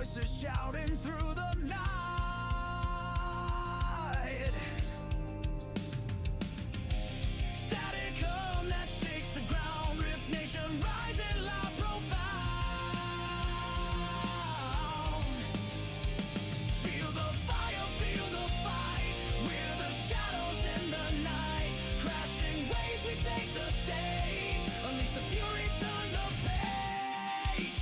voices shouting through the night. Static hum that shakes the ground, Rift Nation rising loud, profound. Feel the fire, feel the fight. We're the shadows in the night. Crashing waves, we take the stage. Unleash the fury, turn the page.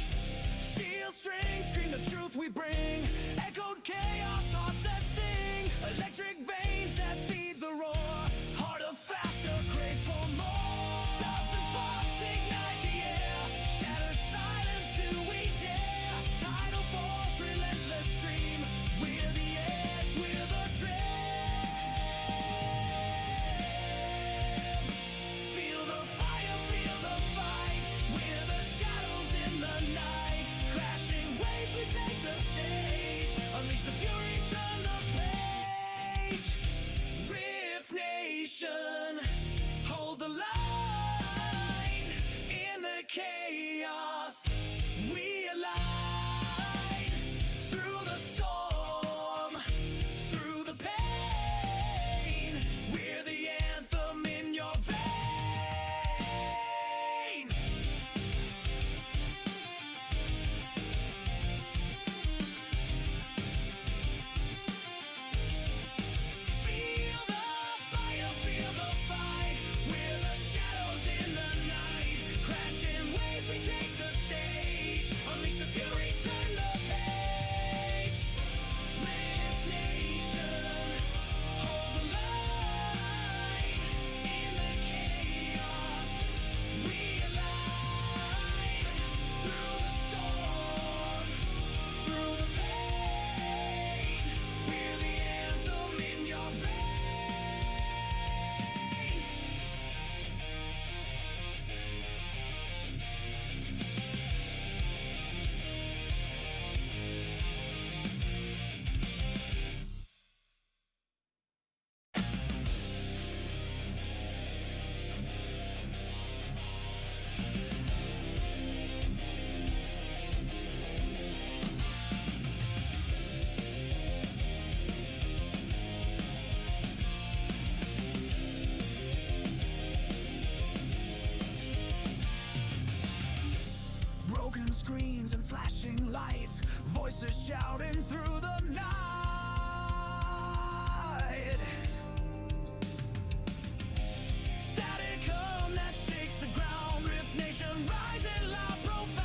Steel strings scream the truth we bring. Echoed chaos, hearts that sting. Electric veins that feed the roar. Harder, faster, crave for more. Dust and sparks ignite the air. Shattered silence, do we dare? Tidal force, relentless stream. We're the edge, we're the dream. Feel the fire, feel the fight. We're the shadows in the night. Crashing waves, we take the stage. Unleash the fury, turn the page. Rift Nation, hold the line. In the chaos, we align. Through the storm, through the pain, we're the anthem in your veins. Feel the fire, feel the fight. We're the shadows in the night. Crashing waves, we take the stage. Unleash the fury, turn the page. Rift Nation, hold the line. In the chaos, we align. Through the storm, through the pain, we're the anthem in your veins. Broken screens and flashing lights, voices shouting through the night. Static hum that shakes the ground, Rift Nation rising loud, profound.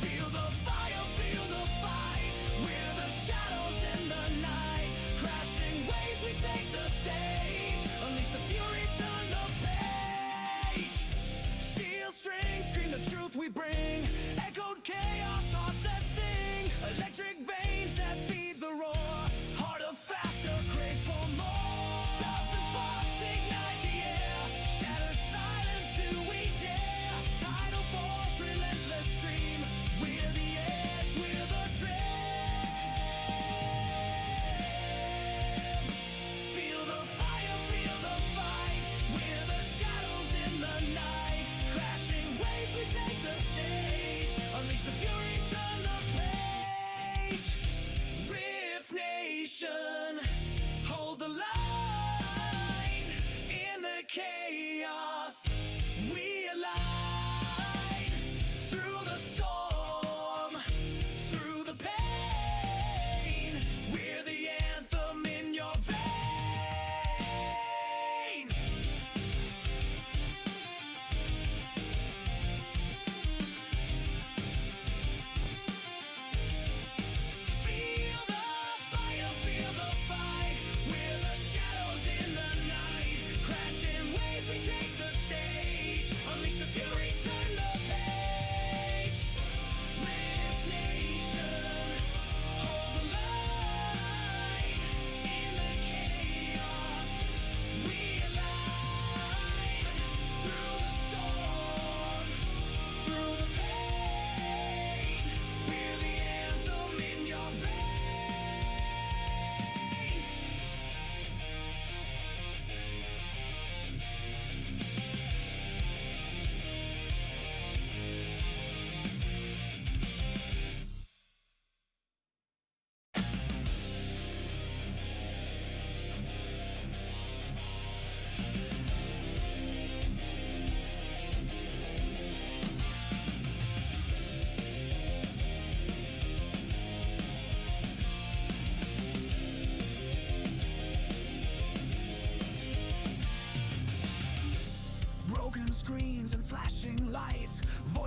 Feel the fire, feel the fight. We're the shadows in the night. Crashing waves, we take the stage. Unleash the fury, turn the page. Steel strings scream the truth we bring. Echoed chaos, hearts that sting. Electric veins that feed the roar. Harder, faster, crave for more. Dust and sparks ignite the air. Shattered silence, do we dare? Tidal force, relentless stream. We're the edge, we're the dream. Feel the fire, feel the fight. We're the shadows in the night. Crashing waves, we take the stage. Unleash the fury, turn the page.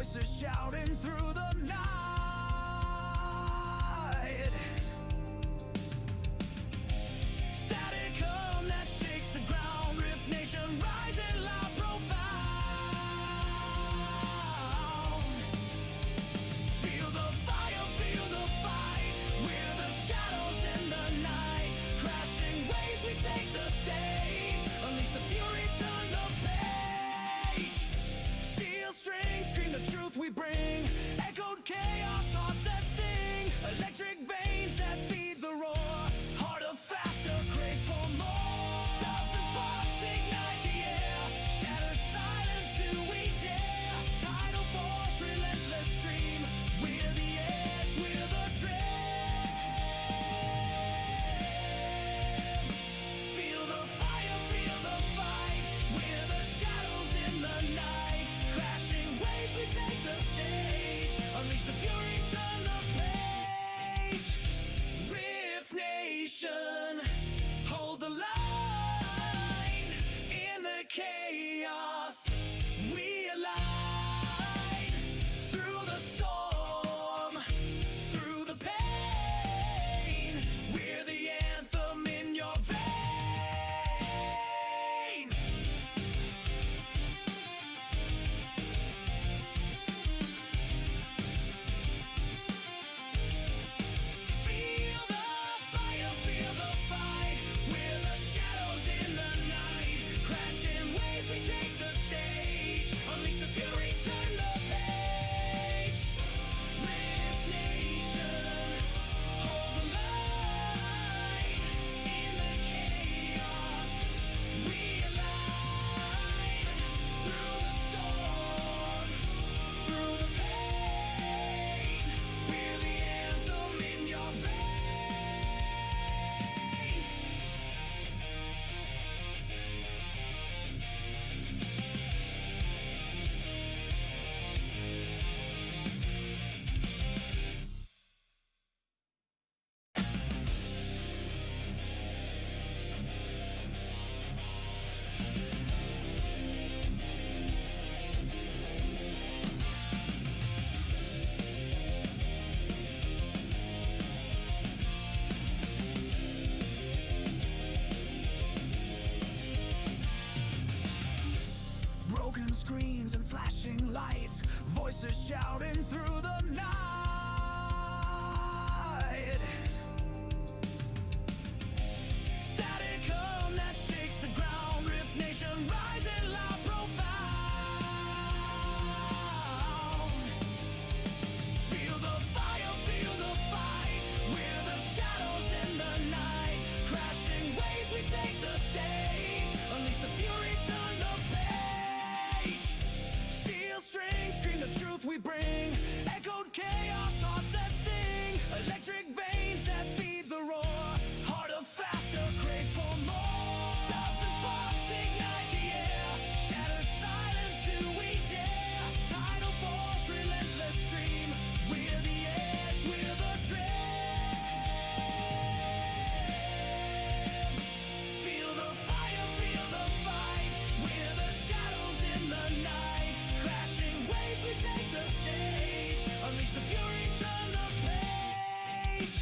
voices shouting through the night. Static hum that shakes the ground. Rift Nation rising loud, profound. Feel the fire, feel the fight. We're the shadows in the night. Crashing waves, we take the stage. Unleash the fury, turn the page. Steel strings, scream the truth we bring. Echoed chaos, hearts that sting. Electric veins that feed the roar. Harder, faster, crave for more. Dust and sparks ignite the air. Shattered silence, do we dare? Tidal force, relentless stream. We're the edge, we're the dream. Feel the fire, feel the fight. We're the shadows in the night. Crashing waves, we take the stage. Unleash the fury, turn the page. Rift Nation, hold the line. In the chaos, we align. Through the storm, through the pain, we're the anthem in your veins. Feel the fire, feel the fight. We're the shadows in the night. Crashing waves, we take the stage. Unleash the fury, turn the page. Rift Nation, hold the line. In the chaos, we align. Through the storm, through the pain, we're the anthem in your veins. Broken screens and flashing lights, voices shouting through the night. Static hum that shakes the ground. Rift Nation rising loud, profound. Feel the fire, feel the fight. We're the shadows in the night. Crashing waves, we take the stage. Unleash the fury, turn the page. Steel strings, scream the truth we bring. Echoed chaos, hearts that sting. Electric veins that feed the roar. Harder, faster, crave for more. Dust and sparks ignite the air. Shattered silence, do we dare? Tidal force, relentless stream. We're the edge, we're the dream. Feel the fire, feel the fight. We're the shadows in the night. Crashing waves, we take the stage. Unleash the fury, turn the page.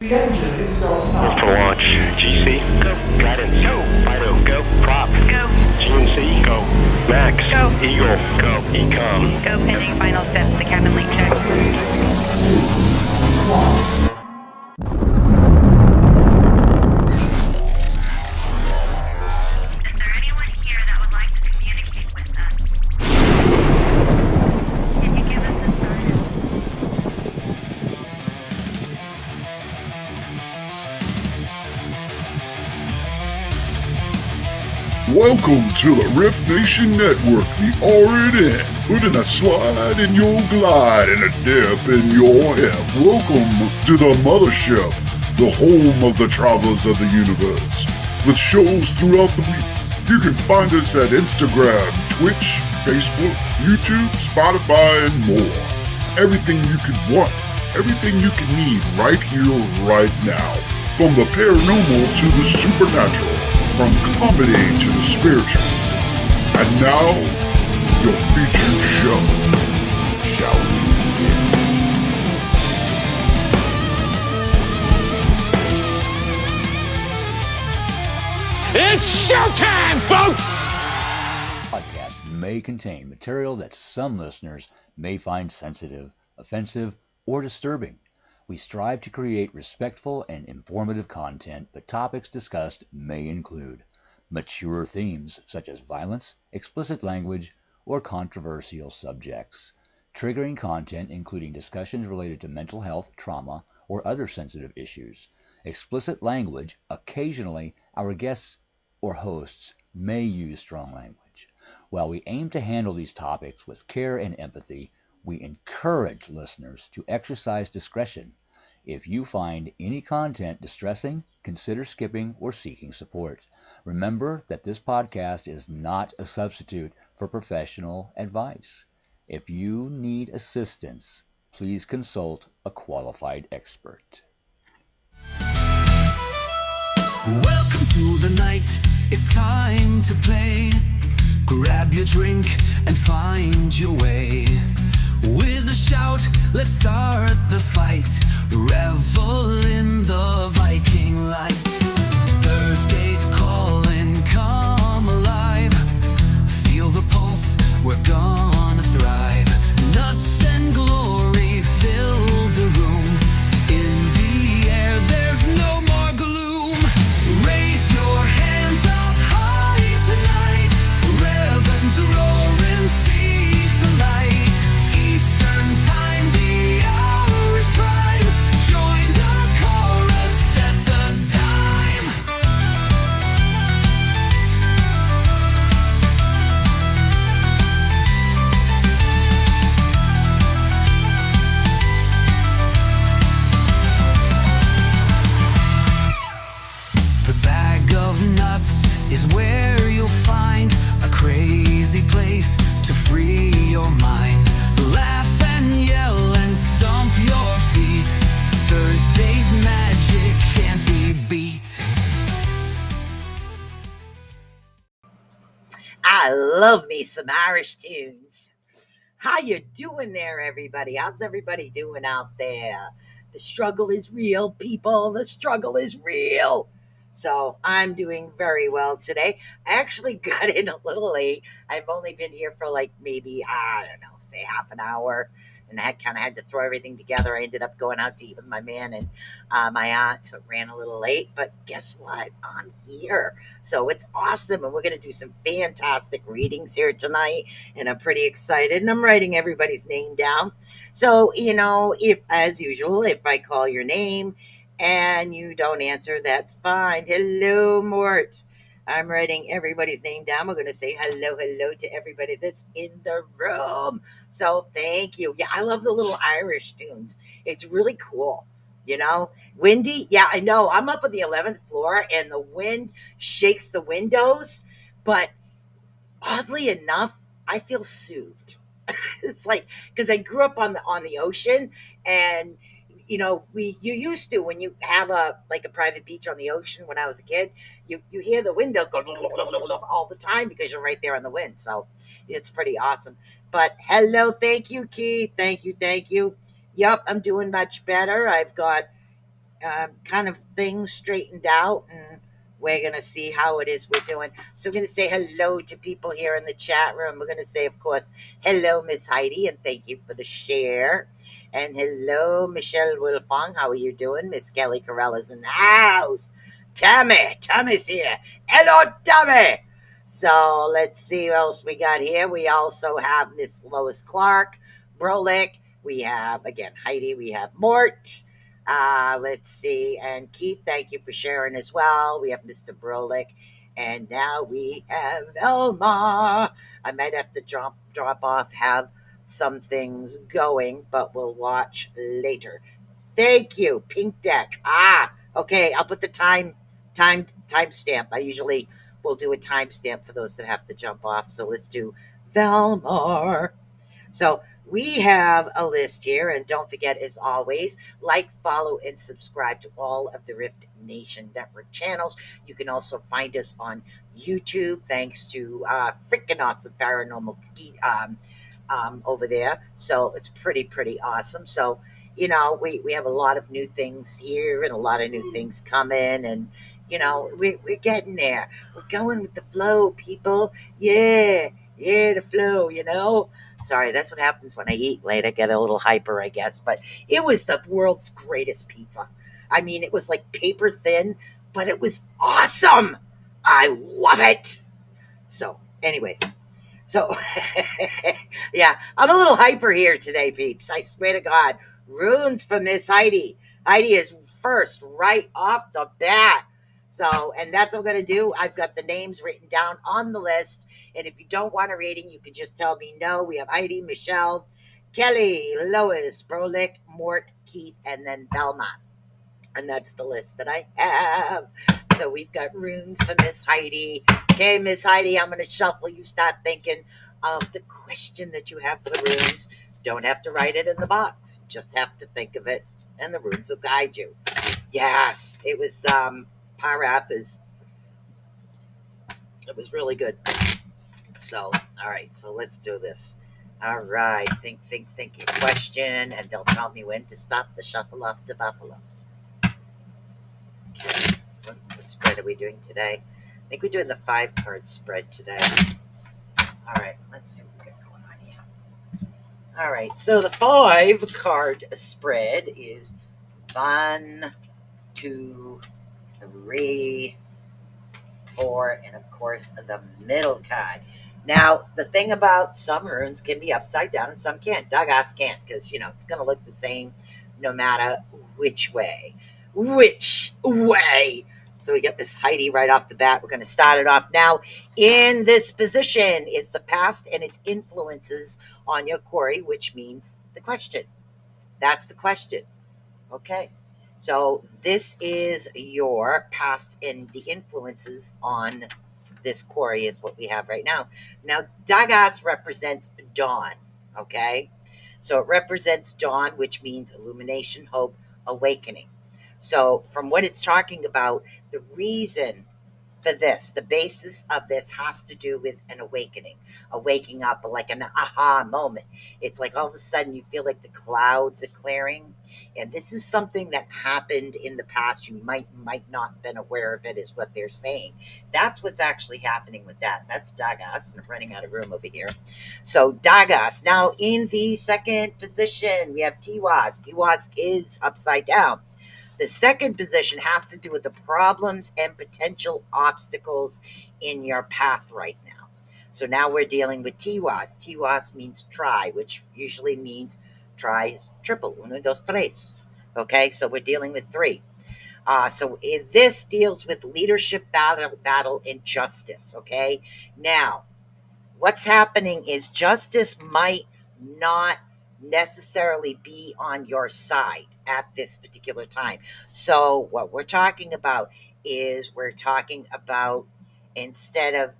The engine is starting up. For launch, GC, go. Guidance, go. Fido, go. Prop, go. GNC, go. Max, go. Eagle, go. Ecom, go. Pending final steps to cabin link check. 3, 2, 1. Is there anyone here that would like to communicate with us? Can you give us a sign? Welcome to the Rift Nation Network, the Rnn, putting a slide in your glide and a dip in your hip. Welcome to the mothership, the home of the travelers of the universe. With shows throughout the week, you can find us at Instagram, Twitch, Facebook, YouTube, Spotify, and more. Everything you could want, everything you can need right here, right now. From the paranormal to the supernatural. From comedy to the spiritual. And now, your featured show. Shall we begin? It's showtime, folks! Podcast may contain material that some listeners may find sensitive, offensive, or disturbing. We strive to create respectful and informative content, but topics discussed may include mature themes such as violence, explicit language, or controversial subjects, triggering content including discussions related to mental health, trauma, or other sensitive issues, explicit language. Occasionally, our guests or hosts may use strong language. While we aim to handle these topics with care and empathy, we encourage listeners to exercise discretion. If you find any content distressing, consider skipping or seeking support. Remember that this podcast is not a substitute for professional advice. If you need assistance, please consult a qualified expert. Welcome to the night, it's time to play. Grab your drink and find your way. With a shout, let's start the fight. Revel in the Viking light. Thursday's calling, come alive. Feel the pulse, we're gonna thrive. Nuts and glory fill the room. In the air, there's no more gloom. Raise your hands up high tonight. Revan's roaring, seize the light. Eastern time, the hour is prime. Join the chorus, set the time. The bag of nuts is where you'll find a crazy place to free your mind. Laugh and yell and stomp your feet. Thursday's magic can't be beat. I love me some Irish tunes. How you doing there, everybody? How's everybody doing out there? The struggle is real, people. The struggle is real. So I'm doing very well today. I actually got in a little late. I've only been here for like maybe, I don't know, say half an hour. And I kind of had to throw everything together. I ended up going out to eat with my man and my aunt, so it ran a little late. But guess what? I'm here. So it's awesome. And we're going to do some fantastic readings here tonight. And I'm pretty excited. And I'm writing everybody's name down. So, if, as usual, if I call your name and you don't answer, that's fine. Hello, Mort. I'm writing everybody's name down. We're going to say hello to everybody that's in the room. So thank you. Yeah, I love the little Irish tunes. It's really cool. Windy. Yeah, I know. I'm up on the 11th floor and the wind shakes the windows. But oddly enough, I feel soothed. It's like, because I grew up on the ocean, and you used to, when you have a private beach on the ocean. When I was a kid, you hear the windows go all the time because you're right there on the wind. So it's pretty awesome. But hello, thank you, Keith. Thank you. Yep, I'm doing much better. I've got kind of things straightened out, and we're going to see how it is we're doing. So we're going to say hello to people here in the chat room. We're going to say, of course, hello, Miss Heidi, and thank you for the share. And hello, Michelle Wilfong. How are you doing? Miss Kelly Carella's in the house. Tammy's here. Hello, Tammy. So let's see what else we got here. We also have Miss Lois Clark, Brolick. We have, again, Heidi. We have Mort. Let's see. And Keith, thank you for sharing as well. We have Mr. Brolick. And now we have Elma. I might have to drop off, have some things going, but we'll watch later. Thank you, Pink Deck. Okay. I'll put the timestamp. I usually will do a timestamp for those that have to jump off. So let's do Velmar. So we have a list here, and don't forget, as always, like, follow, and subscribe to all of the Rift Nation Network channels. You can also find us on YouTube, thanks to freaking awesome Paranormal over there. So it's pretty awesome. So, we have a lot of new things here and a lot of new things coming, and we're getting there. We're going with the flow, people. Yeah, the flow. Sorry, that's what happens when I eat late. I get a little hyper, I guess. But it was the world's greatest pizza. I mean, it was like paper thin, but it was awesome. I love it. So, anyways. So, yeah, I'm a little hyper here today, peeps. I swear to God. Runes for Miss Heidi. Heidi is first right off the bat. So, and that's what I'm going to do. I've got the names written down on the list. And if you don't want a rating, you can just tell me no. We have Heidi, Michelle, Kelly, Lois, Brolick, Mort, Keith, and then Belmont. And that's the list that I have. So we've got runes for Miss Heidi. Okay, Miss Heidi, I'm going to shuffle. You start thinking of the question that you have for the runes. Don't have to write it in the box. Just have to think of it, and the runes will guide you. Yes, it was R.I.F.T. It was really good. So, all right, so let's do this. All right, think your question, and they'll tell me when to stop the shuffle off to Buffalo. Okay, what spread are we doing today? I think we're doing the 5-card spread today. All right, let's see what we got going on here. All right, so the 5-card spread is 1, 2, 3, 4, and of course the middle card. Now, the thing about some runes can be upside down and some can't. Dagas can't, because it's going to look the same no matter which way. So we get Miss Heidi right off the bat. We're going to start it off now. In this position is the past and its influences on your query, which means the question. That's the question. Okay. So this is your past and the influences on this query is what we have right now. Now, Dagas represents dawn. Okay. So it represents dawn, which means illumination, hope, awakening. So from what it's talking about, the reason for this, the basis of this has to do with an awakening, a waking up, like an aha moment. It's like all of a sudden you feel like the clouds are clearing. And this is something that happened in the past. You might not have been aware of it, is what they're saying. That's what's actually happening with that. That's Dagas, and I'm running out of room over here. So Dagas. Now in the second position, we have Tiwas. Tiwas is upside down. The second position has to do with the problems and potential obstacles in your path right now. So now we're dealing with Tiwas. Tiwas means try, which usually means try is triple. Uno, dos, tres. Okay, so we're dealing with 3. So this deals with leadership battle, and justice. Okay, now what's happening is justice might not necessarily be on your side at this particular time. So what we're talking about is instead of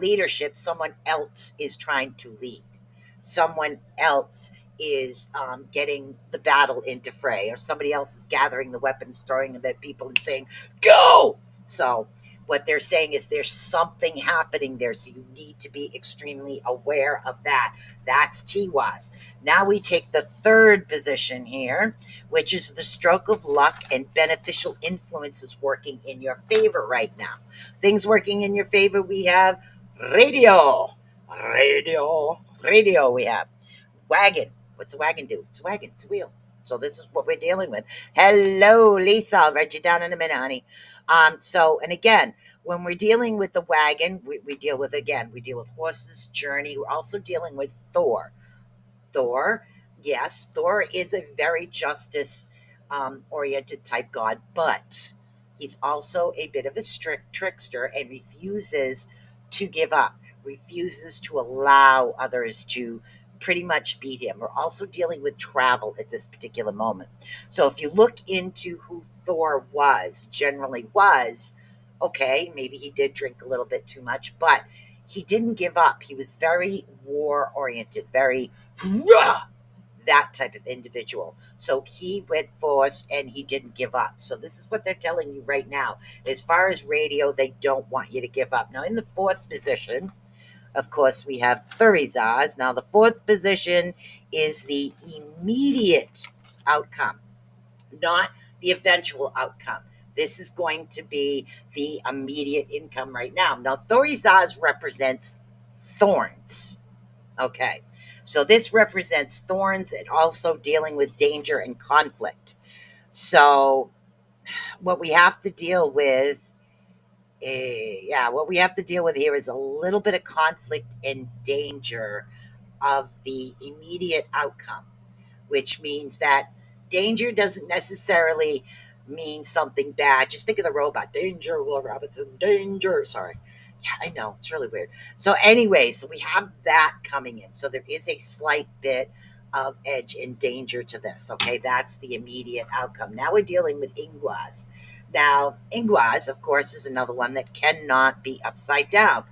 leadership, someone else is trying to lead. Someone else is getting the battle into fray, or somebody else is gathering the weapons, throwing them at people and saying, go! So what they're saying is there's something happening there, so you need to be extremely aware of that. That's TWAS. Now we take the third position here, which is the stroke of luck and beneficial influences working in your favor right now. Things working in your favor, we have radio. Radio we have. Wagon. What's a wagon do? It's a wagon. It's a wheel. So this is what we're dealing with. Hello, Lisa. I'll write you down in a minute, honey. And again, when we're dealing with the wagon, we deal with horses, journey. We're also dealing with Thor. Thor, yes, Thor is a very justice oriented type god, but he's also a bit of a strict trickster and refuses to give up, refuses to allow others to pretty much beat him. We're also dealing with travel at this particular moment. So if you look into who Thor generally was, okay, maybe he did drink a little bit too much, but he didn't give up. He was very war oriented, very that type of individual. So he went forth and he didn't give up. So this is what they're telling you right now. As far as radio, they don't want you to give up. Now, in the fourth position, of course, we have Thurizaz. Now, the fourth position is the immediate outcome, not the eventual outcome. This is going to be the immediate income right now. Now, Thurizaz represents thorns. Okay, so this represents thorns and also dealing with danger and conflict. So, what we have to deal with, what we have to deal with here is a little bit of conflict and danger of the immediate outcome, which means that danger doesn't necessarily mean something bad. Just think of the robot. Danger, Will Robinson, danger. Sorry. Yeah, I know. It's really weird. So anyway, so we have that coming in. So there is a slight bit of edge and danger to this. Okay, that's the immediate outcome. Now we're dealing with Ingwas. Now, Ingwas, of course, is another one that cannot be upside down.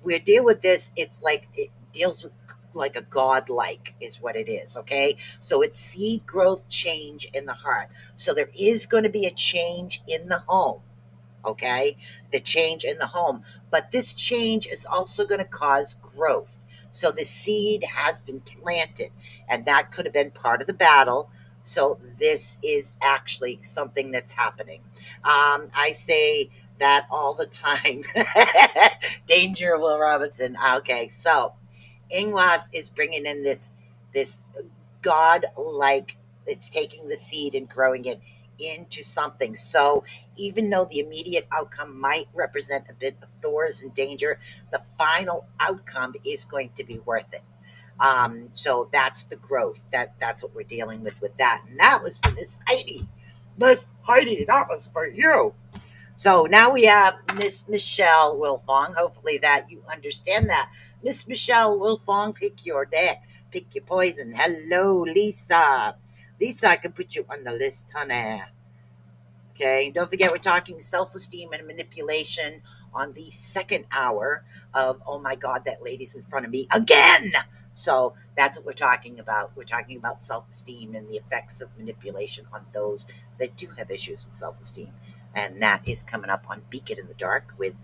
We deal with this, it's like it deals with like a godlike is what it is, okay? So it's seed growth change in the heart. So there is going to be a change in the home, okay? The change in the home. But this change is also going to cause growth. So the seed has been planted, and that could have been part of the battle. So this is actually something that's happening. I say that all the time. Danger, Will Robinson. Okay, so Ingwas is bringing in this god-like. It's taking the seed and growing it into something. So even though the immediate outcome might represent a bit of Thor's and danger, the final outcome is going to be worth it. So that's the growth. That's what we're dealing with that. And that was for Miss Heidi. Miss Heidi, that was for you. So now we have Miss Michelle Wilfong. Hopefully that you understand that. Miss Michelle Wilfong, pick your deck, pick your poison. Hello, Lisa. Lisa, I can put you on the list, honey. Okay, don't forget we're talking self-esteem and manipulation on the second hour of Oh My God, That Lady's in Front of Me again. So that's what we're talking about. We're talking about self-esteem and the effects of manipulation on those that do have issues with self-esteem. And that is coming up on Beacon in the Dark with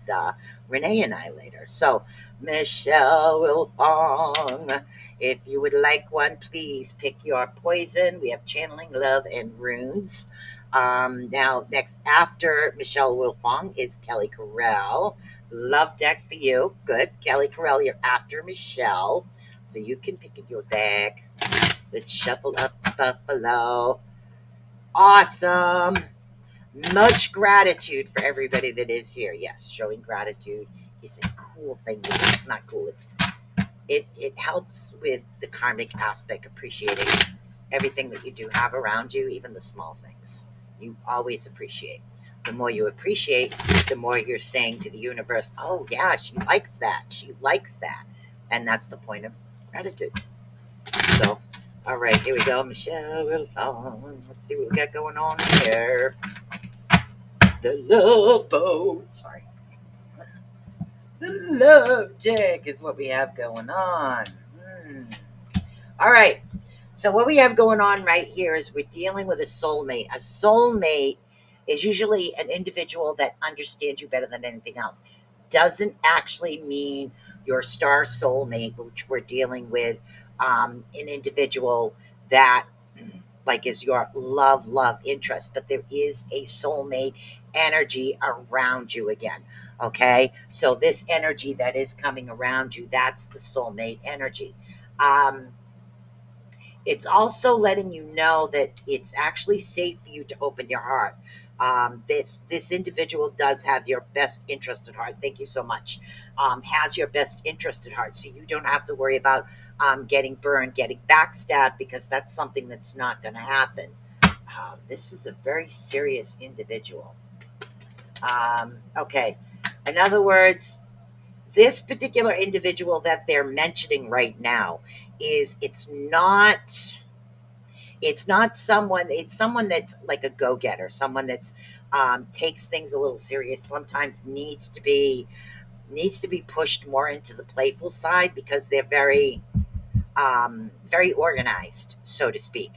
Renee and I later. So, Michelle Wilfong, if you would like one, please pick your poison. We have channeling, love, and runes. Now, next after Michelle Wilfong is Kelly Carell. Love deck for you. Good. Kelly Carell, you're after Michelle. So you can pick your deck. Let's shuffle up to Buffalo. Awesome. Much gratitude for everybody that is here. Yes, showing gratitude is a cool thing. It's not cool. It helps with the karmic aspect, appreciating everything that you do have around you, even the small things. You always appreciate. The more you appreciate, the more you're saying to the universe, oh yeah, she likes that. She likes that. And that's the point of gratitude. So, all right, here we go. Michelle Wilfong. Let's see what we got going on here. The love boat. Sorry. The love deck is what we have going on. All right. So what we have going on right here is we're dealing with a soulmate. A soulmate is usually an individual that understands you better than anything else. Doesn't actually mean your star soulmate, which we're dealing with, an individual that like is your love interest, but there is a soulmate energy around you again. Okay, so this energy that is coming around you, that's the soulmate energy. um it's also letting you know that it's actually safe for you to open your heart. This individual does have your best interest at heart. Thank you so much. Has your best interest at heart, so you don't have to worry about getting burned, getting backstabbed, because that's something that's not going to happen. This is a very serious individual. Okay, in other words, this particular individual that they're mentioning right now is it's not someone, it's someone that's like a go-getter, someone that's takes things a little serious, sometimes needs to be pushed more into the playful side, because they're very organized, so to speak,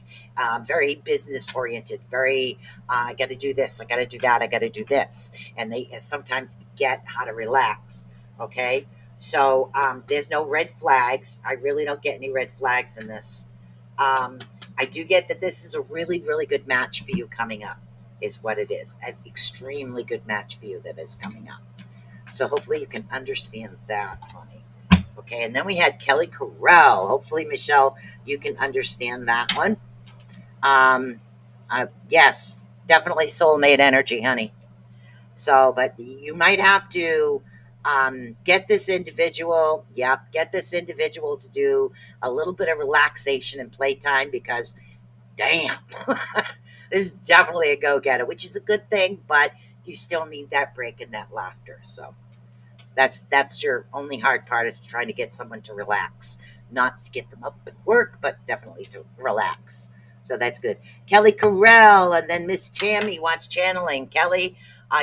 very business oriented, very I got to do this, I got to do that, I got to do this, and they sometimes forget how to relax. Okay, so there's no red flags. I really don't get any red flags in this. Um, I do get that this is a really good match for you coming up, is what it is. An extremely good match for you that is coming up. So hopefully you can understand that, honey. Okay, and then we had Kelly Corral. Hopefully, Michelle, you can understand that one. Yes, definitely soulmate energy, honey. So, but you might have to get this individual, get this individual to do a little bit of relaxation and playtime, because damn, this is definitely a go getter, which is a good thing, but you still need that break and that laughter. So, that's your only hard part, is trying to get someone to relax, not to get them up and work, but definitely to relax. So that's good. Kelly Carell, and then Miss Tammy wants channeling. Kelly,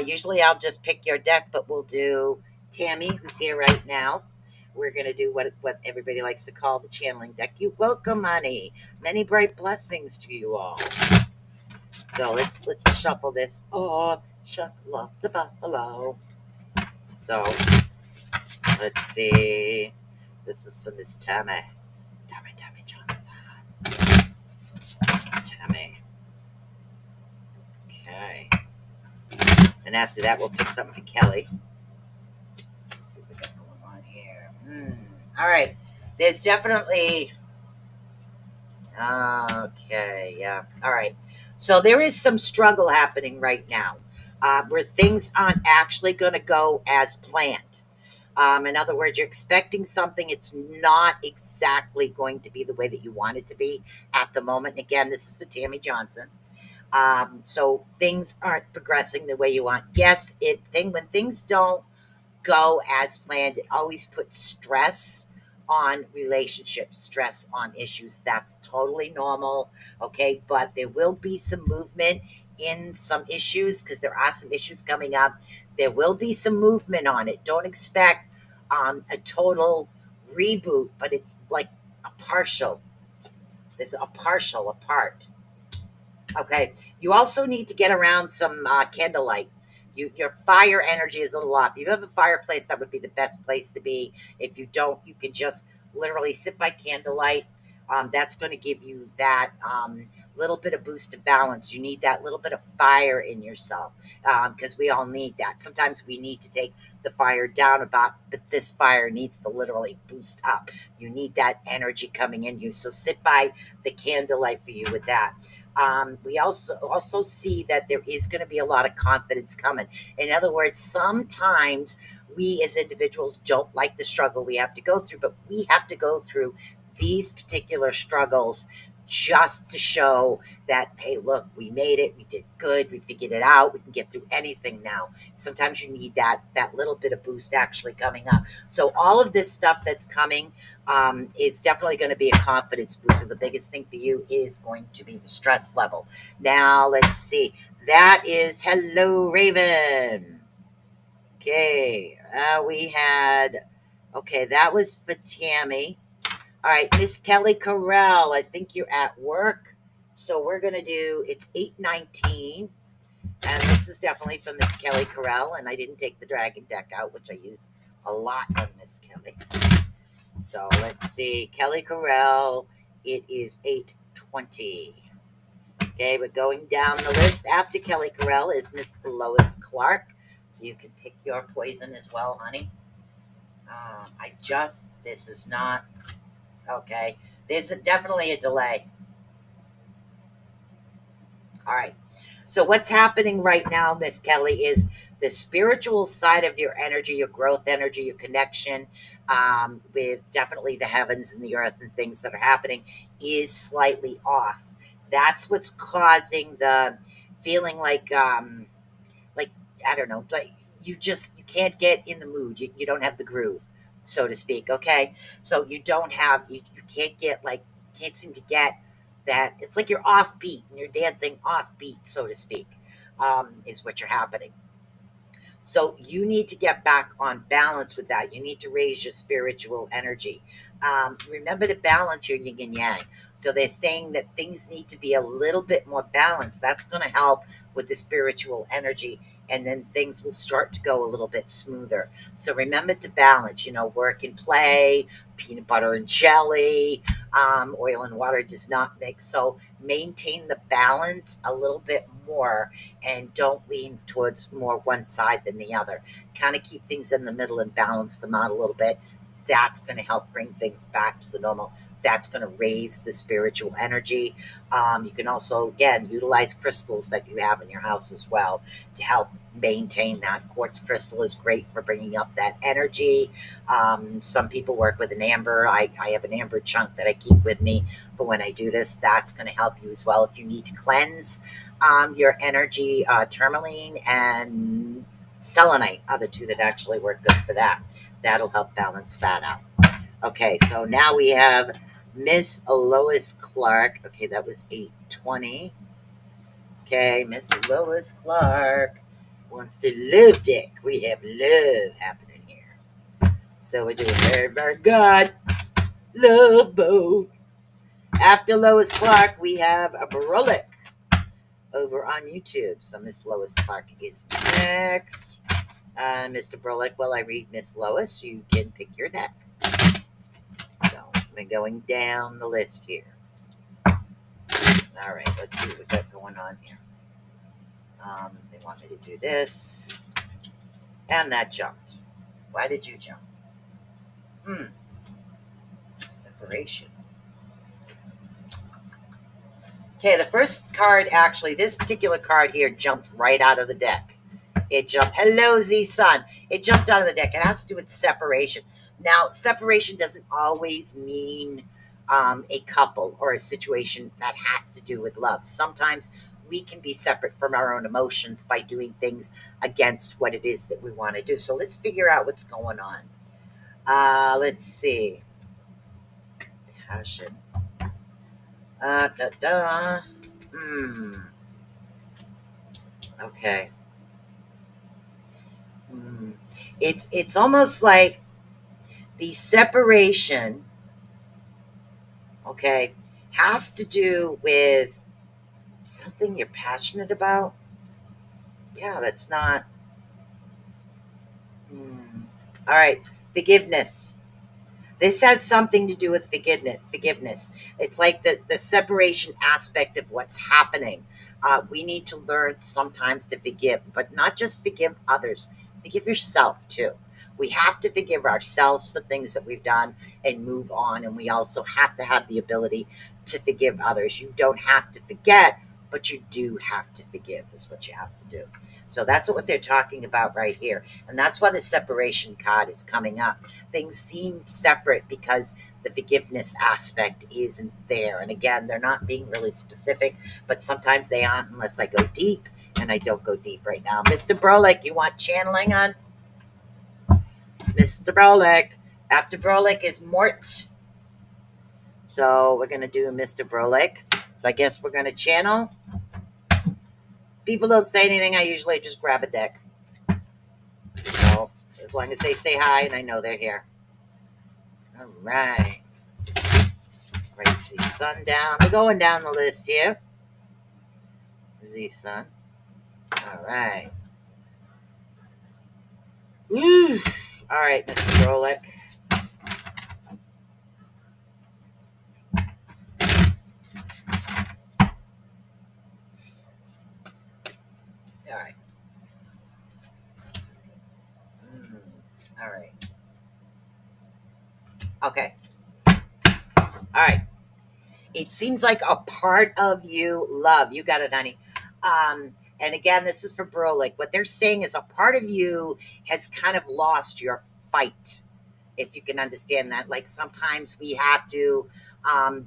usually I'll just pick your deck, but we'll do Tammy, who's here right now. We're gonna do what everybody likes to call the channeling deck. You welcome, honey. Many bright blessings to you all. So let's shuffle this. Oh, shuffle off the buffalo. So let's see. This is for Miss Tammy. Tammy Johnson. Miss Tammy. Okay. And after that, we'll pick something for Kelly. Let's see what we got going on here. All right. There's definitely. Okay. Yeah. All right. So there is some struggle happening right now, where things aren't actually going to go as planned. In other words, you're expecting something. It's not exactly going to be the way that you want it to be at the moment. And again, this is the Tammy Johnson. So things aren't progressing the way you want. Yes, when things don't go as planned, it always puts stress on relationships, stress on issues. That's totally normal. Okay, but there will be some movement in some issues, because there are some issues coming up. There will be some movement on it. Don't expect a total reboot, but it's like a partial. There's a partial, a part. Okay. You also need to get around some candlelight. Your fire energy is a little off. If you have a fireplace, that would be the best place to be. If you don't, you can just literally sit by candlelight. That's going to give you that little bit of boost of balance. You need that little bit of fire in yourself, because we all need that. Sometimes we need to take the fire down about, but this fire needs to literally boost up. You need that energy coming in you. So sit by the candlelight for you with that. We also see that there is going to be a lot of confidence coming. In other words, sometimes we as individuals don't like the struggle we have to go through, but we have to go through these particular struggles just to show that, hey, look, we made it, we did good, we figured it out, we can get through anything now. Sometimes you need that little bit of boost actually coming up. So all of this stuff that's coming is definitely going to be a confidence boost. So the biggest thing for you is going to be the stress level. Now let's see. That is Hello Raven. Okay, that was for Tammy. All right, Miss Kelly Corral, I think you're at work. So we're going to do, it's 8:19. And this is definitely from Miss Kelly Carell, and I didn't take the dragon deck out, which I use a lot on Miss Kelly. So let's see, Kelly Carell. It is 8:20. Okay, but going down the list after Kelly Carell is Miss Lois Clark. So you can pick your poison as well, honey. This is not, okay. There's definitely a delay. All right. So what's happening right now, Miss Kelly, is the spiritual side of your energy, your growth energy, your connection with definitely the heavens and the earth and things that are happening is slightly off. That's what's causing the feeling like I don't know, like you can't get in the mood. You don't have the groove, so to speak. Okay, so you can't get can't seem to get that. It's like you're offbeat and you're dancing offbeat, so to speak, is what you're happening. So you need to get back on balance with that. You need to raise your spiritual energy. Remember to balance your yin and yang. So they're saying that things need to be a little bit more balanced. That's going to help with the spiritual energy. And then things will start to go a little bit smoother. So remember to balance, work and play, peanut butter and jelly, oil and water does not mix. So maintain the balance a little bit more and don't lean towards more one side than the other. Kind of keep things in the middle and balance them out a little bit. That's going to help bring things back to the normal. That's going to raise the spiritual energy. You can also, again, utilize crystals that you have in your house as well to help maintain that. Quartz crystal is great for bringing up that energy. Some people work with an amber. I have an amber chunk that I keep with me for when I do this. That's going to help you as well. If you need to cleanse your energy, tourmaline and selenite are the two that actually work good for that. That'll help balance that out. Okay, so now we have Miss Lois Clark. Okay, that was 8:20. Okay, Miss Lois Clark wants to love deck. We have love happening here. So we're doing very, very good. Love boat. After Lois Clark, we have a Barulik over on YouTube. So Miss Lois Clark is next. Mr. Burlick, while I read Miss Lois, you can pick your deck. So we're going down the list here. All right, let's see what we got going on here. They want me to do this. And that jumped. Why did you jump? Separation. Okay, the first card, actually, this particular card here jumped right out of the deck. It jumped. Hello, Z-Sun. It jumped out of the deck. It has to do with separation. Now, separation doesn't always mean a couple or a situation that has to do with love. Sometimes we can be separate from our own emotions by doing things against what it is that we want to do. So let's figure out what's going on. Let's see. Passion. Okay. It's almost like the separation, okay, has to do with something you're passionate about. Yeah, that's not. All right, forgiveness. This has something to do with forgiveness. It's like the separation aspect of what's happening. We need to learn sometimes to forgive, but not just forgive others. Forgive yourself too. We have to forgive ourselves for things that we've done and move on. And we also have to have the ability to forgive others. You don't have to forget, but you do have to forgive is what you have to do. So that's what they're talking about right here. And that's why the separation card is coming up. Things seem separate because the forgiveness aspect isn't there. And again, they're not being really specific, but sometimes they aren't unless I go deep. And I don't go deep right now. Mr. Brolick, you want channeling on? Mr. Brolick. After Brolick is Mort. So we're going to do Mr. Brolick. So I guess we're going to channel. People don't say anything. I usually just grab a deck. So as long as they say hi and I know they're here. All right. Right, Z-Sun down. We're going down the list here. Z-Sun. All right. Woo. All right, Mr. Brolick. All right. Mm, all right. Okay. All right. It seems like a part of you love. You got it, honey. And again, this is for Brolick. What they're saying is a part of you has kind of lost your fight, if you can understand that. Like sometimes we have to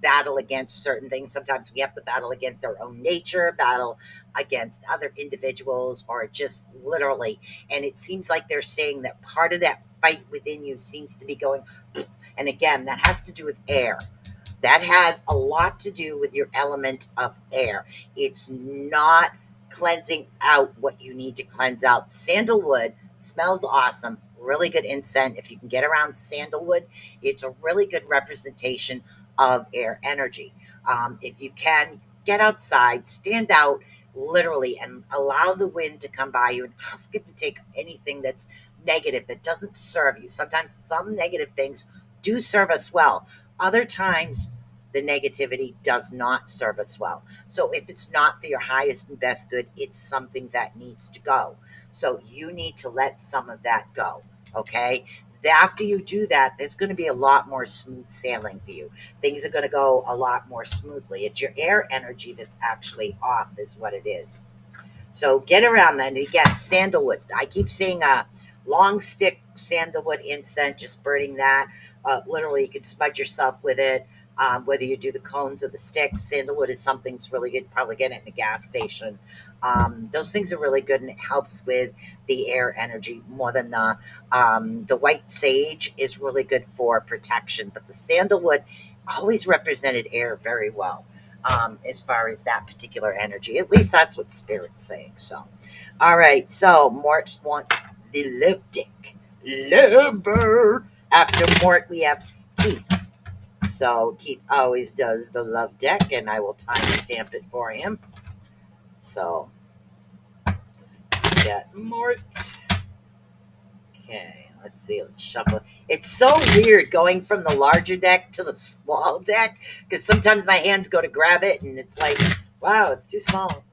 battle against certain things. Sometimes we have to battle against our own nature, battle against other individuals, or just literally. And it seems like they're saying that part of that fight within you seems to be going. And again, that has to do with air. That has a lot to do with your element of air. It's not cleansing out what you need to cleanse out. Sandalwood smells awesome, really good incense. If you can get around sandalwood, it's a really good representation of air energy. If you can, get outside, stand out literally, and allow the wind to come by you and ask it to take anything that's negative, that doesn't serve you. Sometimes some negative things do serve us well. Other times, the negativity does not serve us well. So if it's not for your highest and best good, it's something that needs to go. So you need to let some of that go. Okay. After you do that, there's going to be a lot more smooth sailing for you. Things are going to go a lot more smoothly. It's your air energy that's actually off, is what it is. So get around that. And again, sandalwood. I keep seeing a long stick sandalwood incense, just burning that. Literally, you can smudge yourself with it. Whether you do the cones or the sticks, sandalwood is something that's really good. Probably get it in a gas station. Those things are really good, and it helps with the air energy more than the white sage is really good for protection. But the sandalwood always represented air very well, as far as that particular energy. At least that's what Spirit's saying. So, all right. So Mort wants the love dick. Lover. After Mort, we have Keith. So Keith always does the love deck, and I will timestamp it for him. So, got Mort. Okay, let's see. Let's shuffle. It's so weird going from the larger deck to the small deck, because sometimes my hands go to grab it, and it's like, wow, it's too small.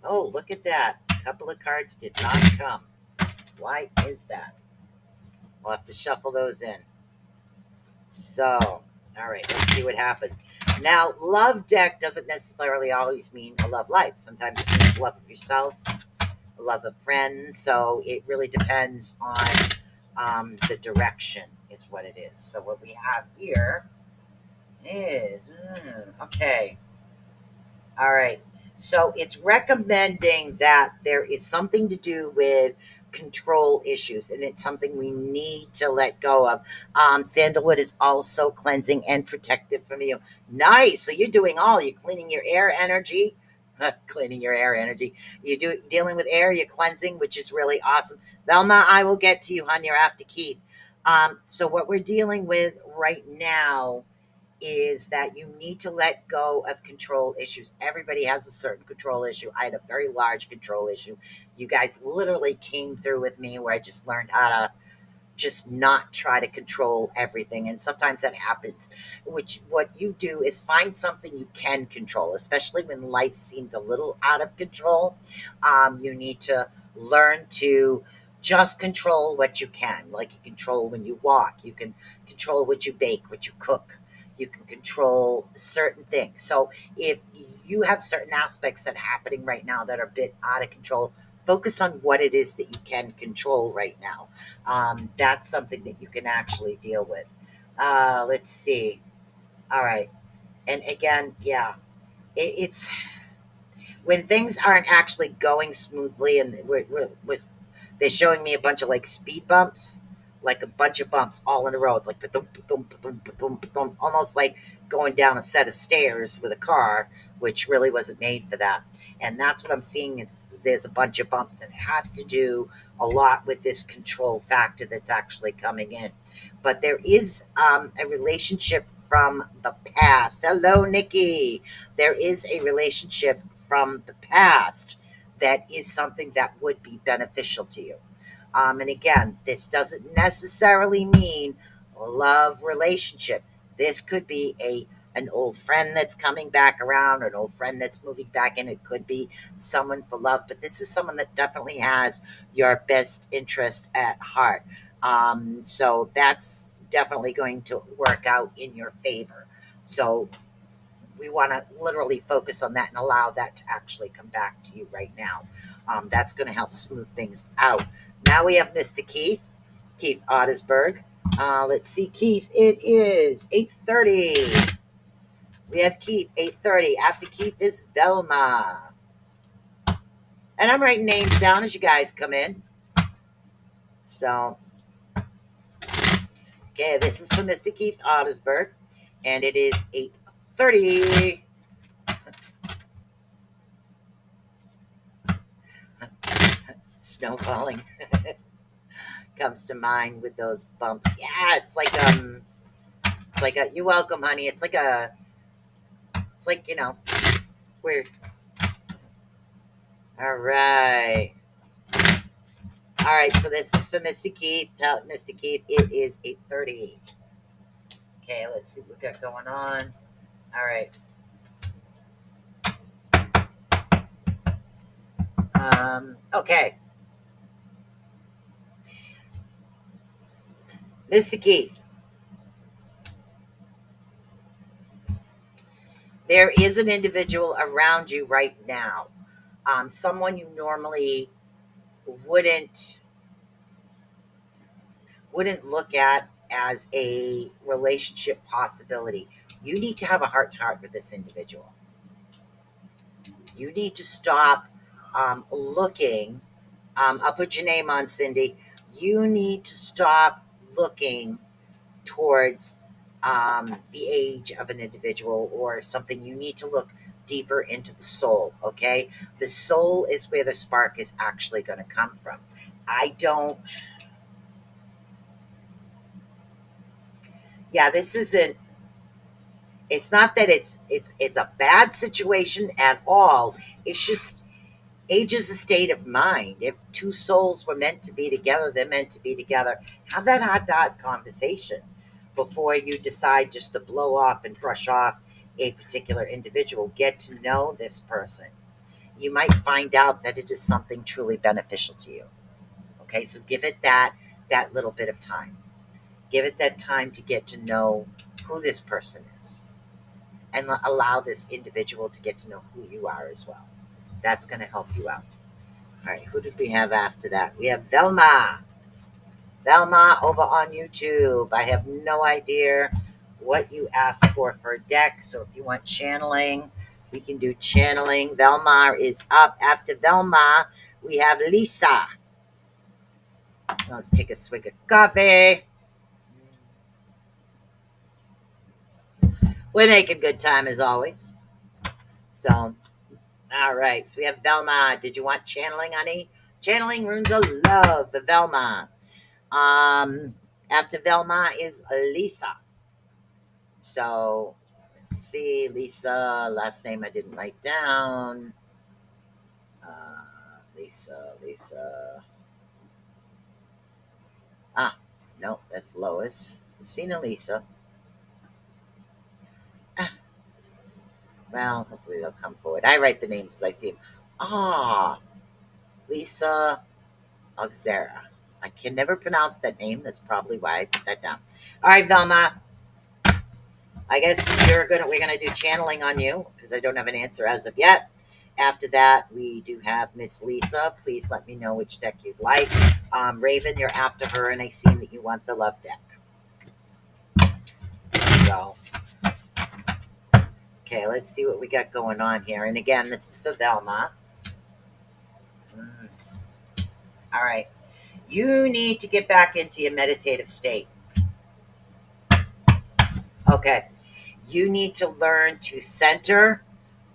Oh, look at that. A couple of cards did not come. Why is that? We'll have to shuffle those in. So, all right, let's see what happens. Now, love deck doesn't necessarily always mean a love life. Sometimes it means love of yourself, a love of friends. So it really depends on the direction, is what it is. So what we have here is, okay. All right. So it's recommending that there is something to do with control issues, and it's something we need to let go of. Sandalwood is also cleansing and protective from you. Nice. So you're doing all. You're cleaning your air energy. Cleaning your air energy. You do dealing with air. You're cleansing, which is really awesome. Velma, I will get to you, hon. You're after Keith. So what we're dealing with right now is that you need to let go of control issues. Everybody has a certain control issue. I had a very large control issue. You guys literally came through with me where I just learned how to just not try to control everything. And sometimes that happens. Which what you do is find something you can control, especially when life seems a little out of control. You need to learn to just control what you can. Like you control when you walk, you can control what you bake, what you cook. You can control certain things. So if you have certain aspects that are happening right now that are a bit out of control, focus on what it is that you can control right now. That's something that you can actually deal with. Let's see. All right. And again, yeah, it's when things aren't actually going smoothly, and they're showing me a bunch of like speed bumps, like a bunch of bumps all in a row. It's like ba-dum, ba-dum, ba-dum, ba-dum, ba-dum, almost like going down a set of stairs with a car, which really wasn't made for that. And that's what I'm seeing is there's a bunch of bumps, and it has to do a lot with this control factor that's actually coming in. But there is a relationship from the past. Hello, Nikki. There is a relationship from the past that is something that would be beneficial to you. And again, this doesn't necessarily mean a love relationship. This could be an old friend that's coming back around, or an old friend that's moving back in. It could be someone for love, but this is someone that definitely has your best interest at heart. So that's definitely going to work out in your favor. So we want to literally focus on that and allow that to actually come back to you right now. That's going to help smooth things out. Now we have Mr. Keith Ottersberg. Let's see, Keith. It is 8:30. We have Keith 8:30. After Keith is Velma, and I'm writing names down as you guys come in. So, okay, this is for Mr. Keith Ottersberg, and it is 8:30. Snowballing comes to mind with those bumps. Yeah, it's like a you're welcome, honey. It's like we're all right. All right, so this is for Mr. Keith. Tell Mr. Keith it is 8:30. Okay, let's see what we got going on. All right. Okay. Mr. Keith, there is an individual around you right now. Someone you normally wouldn't look at as a relationship possibility. You need to have a heart to heart with this individual. You need to stop looking. I'll put your name on, Cindy. You need to stop looking towards the age of an individual or something. You need to look deeper into the soul, okay? The soul is where the spark is actually going to come from. This isn't, it's not that it's a bad situation at all. It's just age is a state of mind. If two souls were meant to be together, they're meant to be together. Have that heart-to-heart conversation before you decide just to blow off and brush off a particular individual. Get to know this person. You might find out that it is something truly beneficial to you. Okay, so give it that little bit of time. Give it that time to get to know who this person is, and allow this individual to get to know who you are as well. That's going to help you out. All right, who did we have after that? We have Velma. Velma over on YouTube. I have no idea what you asked for a deck, so if you want channeling, we can do channeling. Velma is up. After Velma, we have Lisa. Let's take a swig of coffee. We're making good time as always. So, all right. So we have Velma. Did you want channeling, honey? Channeling runes of love for Velma. After Velma is Lisa. So let's see, Lisa. Last name I didn't write down. Lisa. No, that's Lois. Seen Lisa. Well, hopefully they'll come forward. I write the names as I see them. Lisa Oxera. I can never pronounce that name. That's probably why I put that down. All right, Velma. I guess we're gonna do channeling on you because I don't have an answer as of yet. After that, we do have Miss Lisa. Please let me know which deck you'd like. Raven, you're after her, and I see that you want the love deck. So, okay, let's see what we got going on here. And again, this is for Velma. All right. You need to get back into your meditative state. Okay. You need to learn to center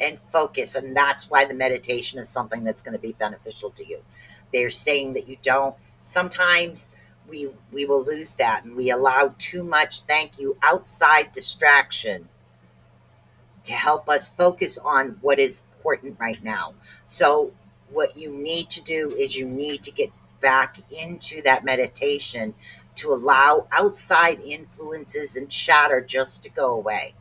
and focus, and that's why the meditation is something that's going to be beneficial to you. They're saying that you don't. Sometimes we will lose that, and we allow too much, outside distraction to help us focus on what is important right now. So what you need to do is you need to get back into that meditation to allow outside influences and chatter just to go away.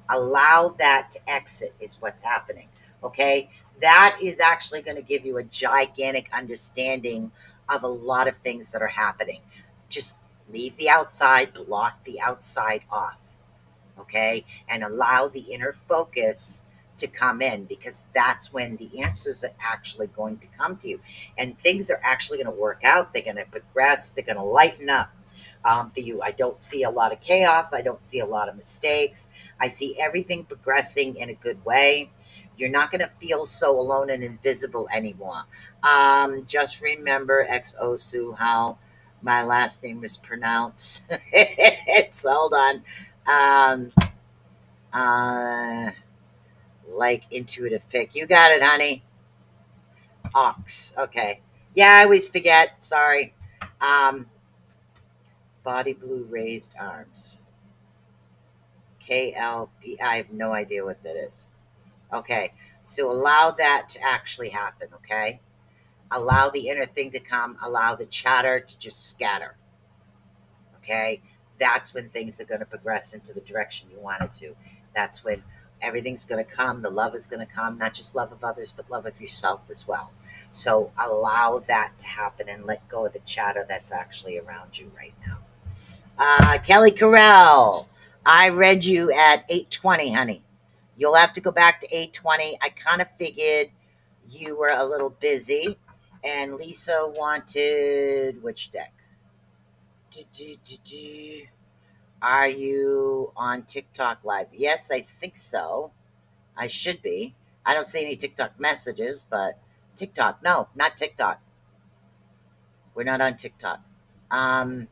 Allow that to exit, is what's happening. Okay? That is actually going to give you a gigantic understanding of a lot of things that are happening. Just leave the outside, block the outside off. Okay? And allow the inner focus to come in, because that's when the answers are actually going to come to you. And things are actually going to work out. They're going to progress. They're going to lighten up for you. I don't see a lot of chaos. I don't see a lot of mistakes. I see everything progressing in a good way. You're not going to feel so alone and invisible anymore. Just remember, Osu, how my last name is pronounced. It's, hold on. Um, uh, like intuitive pick. You got it, honey. Ox. Okay. Yeah, I always forget. Sorry. Body blue raised arms. KLP. I have no idea what that is. Okay. So allow that to actually happen. Okay. Allow the inner thing to come. Allow the chatter to just scatter. Okay. That's when things are going to progress into the direction you want it to. That's when everything's going to come. The love is going to come, not just love of others, but love of yourself as well. So allow that to happen and let go of the chatter that's actually around you right now. Kelly Carell, I read you at 8:20, honey. You'll have to go back to 8:20. I kind of figured you were a little busy. And Lisa wanted which deck? Are you on TikTok live? Yes, I think so. I should be. I don't see any TikTok messages, but TikTok. No, not TikTok. We're not on TikTok. Um,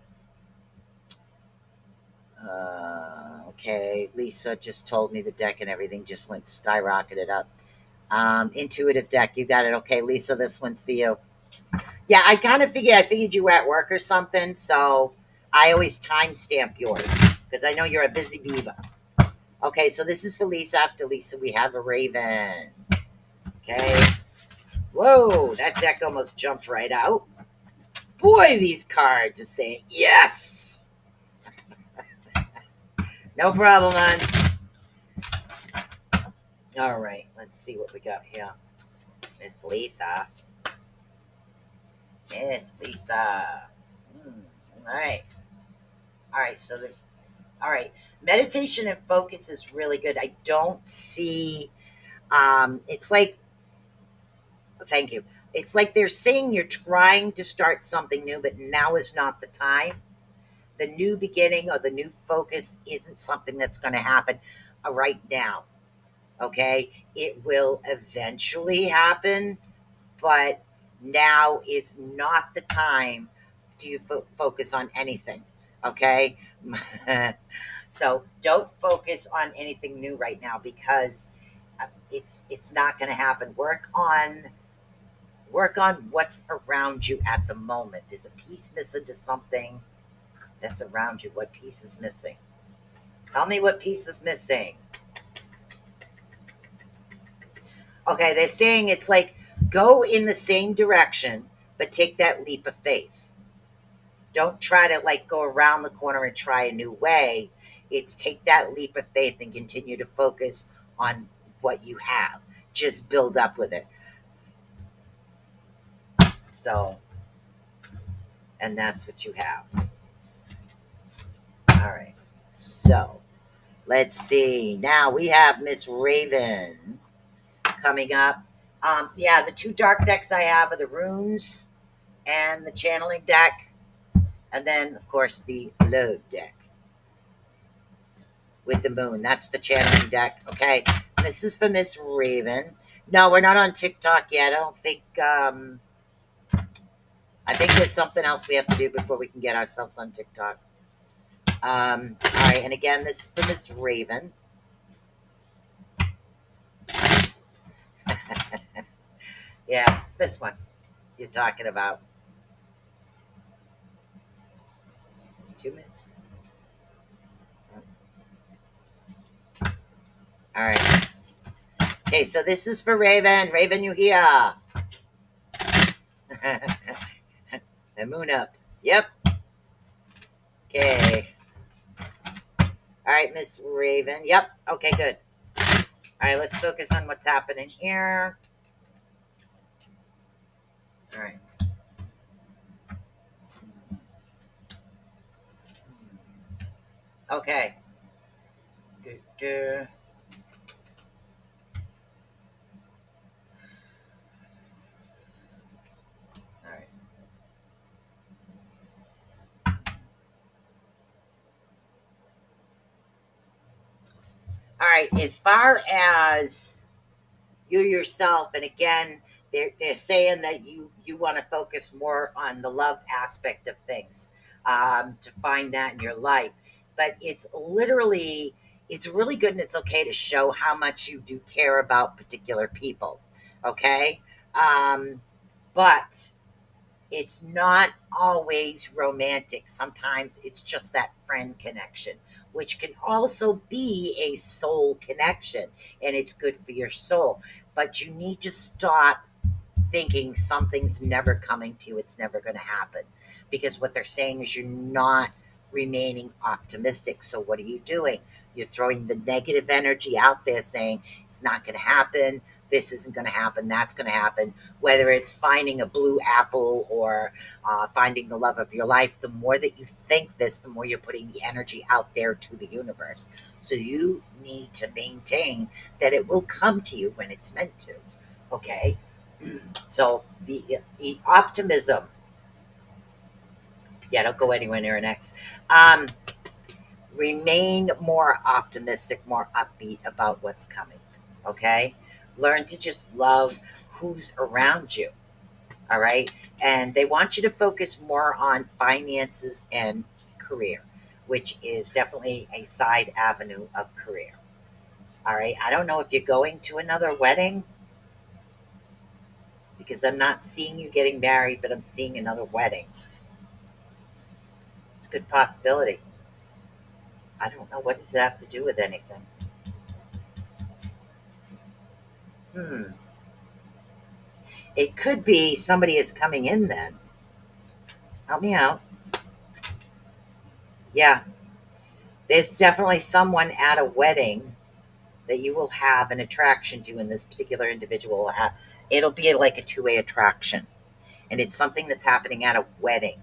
okay, Lisa just told me the deck and everything just went skyrocketed up. Intuitive deck, you got it. Okay, Lisa, this one's for you. Yeah, I figured you were at work or something, so I always timestamp yours because I know you're a busy beaver. Okay, so this is for Lisa. After Lisa, we have a Raven. Okay. Whoa, that deck almost jumped right out. Boy, these cards are saying yes. No problem, man. All right, let's see what we got here. Miss Lisa. Yes, Lisa. All right. All right, so all right. Meditation and focus is really good. I don't see it's like, thank you. It's like they're saying you're trying to start something new, but now is not the time. The new beginning or the new focus isn't something that's going to happen right now. Okay. It will eventually happen, but now is not the time to focus on anything. Okay. So don't focus on anything new right now because it's not going to happen. Work on what's around you at the moment. There's a piece missing to something that's around you. What piece is missing? Tell me what piece is missing. Okay, they're saying it's like go in the same direction, but take that leap of faith. Don't try to like go around the corner and try a new way. It's take that leap of faith and continue to focus on what you have. Just build up with it. So, and that's what you have. All right. So, let's see. Now we have Miss Raven coming up. Yeah, the two dark decks I have are the runes and the channeling deck. And then, of course, the love deck with the moon. That's the channeling deck. Okay. This is for Miss Raven. No, we're not on TikTok yet. I don't think, I think there's something else we have to do before we can get ourselves on TikTok. All right. And again, this is for Miss Raven. Yeah, it's this one you're talking about. 2 minutes. All right. Okay, so this is for Raven. Raven, you here? The moon up. Yep. Okay. All right, Miss Raven. Yep. Okay, good. All right, let's focus on what's happening here. All right. Okay. Do. All right. All right. As far as you yourself, and again, they're saying that you want to focus more on the love aspect of things, to find that in your life. But it's really good, and it's okay to show how much you do care about particular people. Okay. But it's not always romantic. Sometimes it's just that friend connection, which can also be a soul connection, and it's good for your soul. But you need to stop thinking something's never coming to you, it's never going to happen. Because what they're saying is you're not remaining optimistic. So, what are you doing? You're throwing the negative energy out there saying it's not going to happen, this isn't going to happen, that's going to happen. Whether it's finding a blue apple or finding the love of your life, the more that you think this, the more you're putting the energy out there to the universe. So, you need to maintain that it will come to you when it's meant to. Okay? So the optimism, yeah, don't go anywhere near an X. Remain more optimistic, more upbeat about what's coming. Okay, learn to just love who's around you. All right, and they want you to focus more on finances and career, which is definitely a side avenue of career. All right, I don't know if you're going to another wedding, because I'm not seeing you getting married, but I'm seeing another wedding. It's a good possibility. I don't know. What does it have to do with anything? Hmm. It could be somebody is coming in then. Help me out. Yeah. There's definitely someone at a wedding that you will have an attraction to, and this particular individual will have. It'll be like a two-way attraction. And it's something that's happening at a wedding.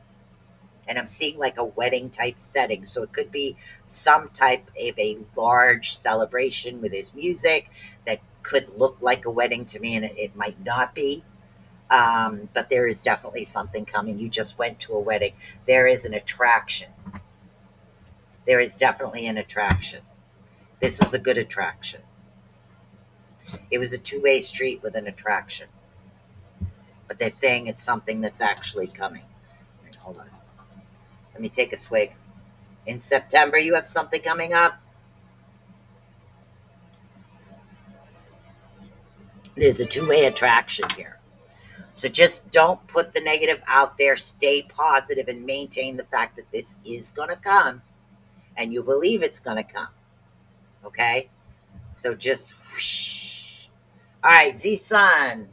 And I'm seeing like a wedding type setting. So it could be some type of a large celebration with his music that could look like a wedding to me, and it might not be. But there is definitely something coming. You just went to a wedding. There is an attraction. There is definitely an attraction. This is a good attraction. It was a two-way street with an attraction. But they're saying it's something that's actually coming. Right, hold on. Let me take a swig. In September, you have something coming up. There's a two-way attraction here. So just don't put the negative out there. Stay positive and maintain the fact that this is going to come, and you believe it's going to come. Okay? So just whoosh. All right, Z-Sun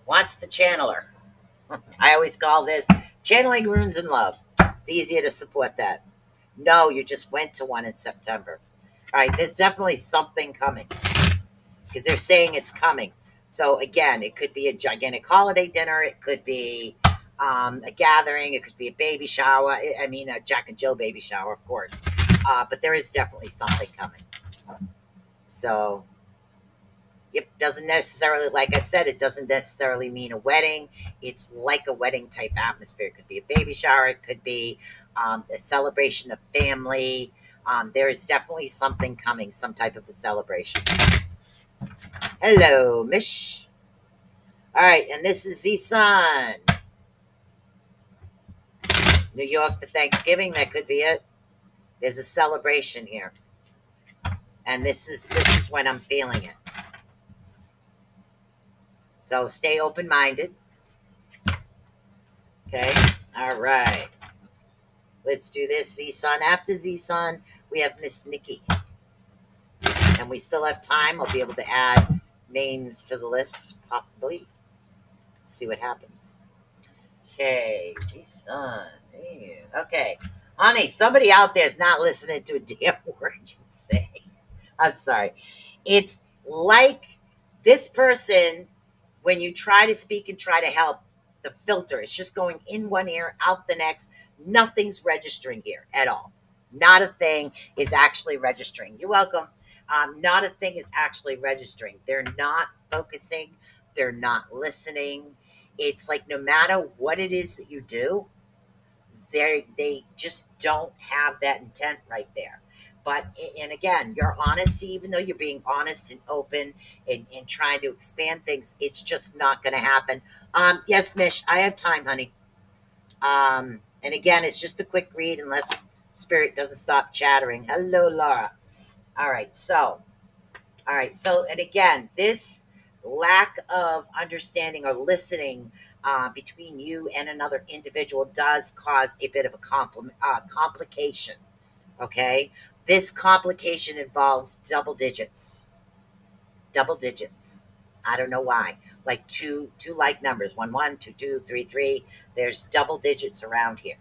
wants the channeler. I always call this channeling runes in love. It's easier to support that. No, you just went to one in September. All right, there's definitely something coming, because they're saying it's coming. So again, it could be a gigantic holiday dinner. It could be a gathering. It could be a baby shower. I mean, a Jack and Jill baby shower, of course. But there is definitely something coming. So, it doesn't necessarily, like I said, it doesn't necessarily mean a wedding. It's like a wedding type atmosphere. It could be a baby shower. It could be a celebration of family. There is definitely something coming, some type of a celebration. Hello, Mish. All right, and this is the Sun. New York for Thanksgiving. That could be it. There's a celebration here, and this is when I'm feeling it. So stay open minded. Okay. All right. Let's do this. Z Sun. After Z Sun, we have Miss Nikki, and we still have time. I'll be able to add names to the list, possibly. See what happens. Okay, son. Okay, honey, somebody out there is not listening to a damn word you say. I'm sorry. It's like this person, when you try to speak and try to help, the filter is just going in one ear, out the next. Nothing's registering here at all. Not a thing is actually registering. You're welcome. Not a thing is actually registering. They're not focusing. They're not listening. It's like no matter what it is that you do, they just don't have that intent right there. But and again, your honesty, even though you're being honest and open and trying to expand things, it's just not going to happen. Yes, Mish, I have time, honey. And again, it's just a quick read unless Spirit doesn't stop chattering. Hello, Laura. All right, so and again, this lack of understanding or listening between you and another individual does cause a bit of a complication. Okay, this complication involves double digits. Double digits. I don't know why. Like two like numbers, 1 1, 2 2, 3 3. There's double digits around here,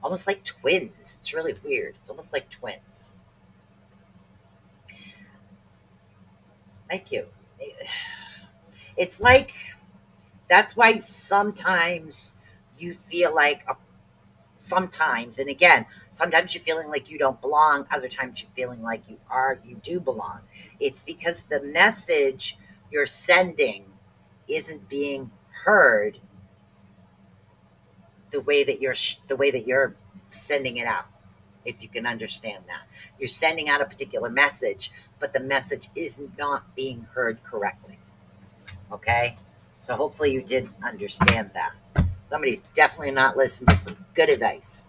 almost like twins. It's really weird. It's almost like twins. Thank you. It's like that's why sometimes you feel like sometimes, and again, sometimes you're feeling like you don't belong, other times you're feeling like you do belong. It's because the message you're sending isn't being heard the way that you're sending it out. If you can understand that, you're sending out a particular message, but the message is not being heard correctly. Okay, so hopefully you did understand that. Somebody's definitely not listening to some good advice.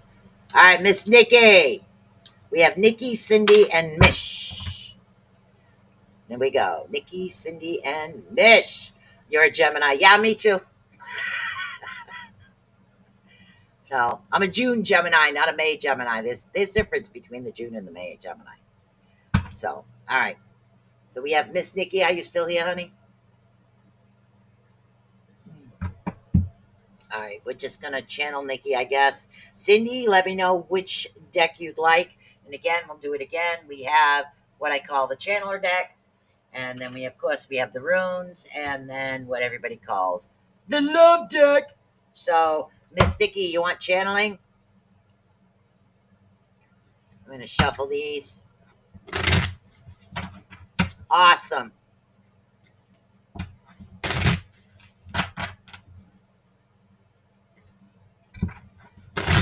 All right, Miss Nikki. We have Nikki, Cindy, and Mish. There we go. Nikki, Cindy, and Mish. You're a Gemini. Yeah, me too. So I'm a June Gemini, not a May Gemini. There's difference between the June and the May Gemini. So, all right. So we have Miss Nikki. Are you still here, honey? All right, we're just gonna channel Nikki, I guess. Cindy, let me know which deck you'd like. And again, we'll do it again. We have what I call the channeler deck, and then of course, we have the runes, and then what everybody calls the love deck. So, Miss Nikki, you want channeling? I'm gonna shuffle these. Awesome.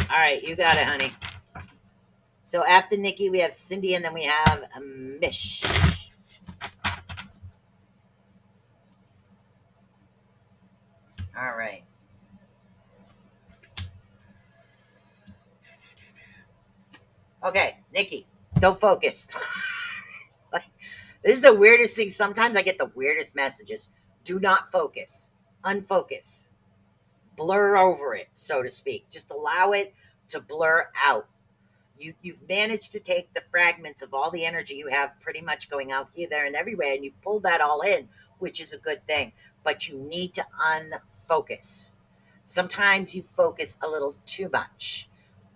All right, you got it, honey. So after Nikki, we have Cindy, and then we have Mish. All right. Okay, Nikki, don't focus. This is the weirdest thing. Sometimes I get the weirdest messages. Do not focus. Unfocus. Blur over it, so to speak. Just allow it to blur out. You've managed to take the fragments of all the energy you have pretty much going out here, there, and everywhere, and you've pulled that all in, which is a good thing. But you need to unfocus. Sometimes you focus a little too much.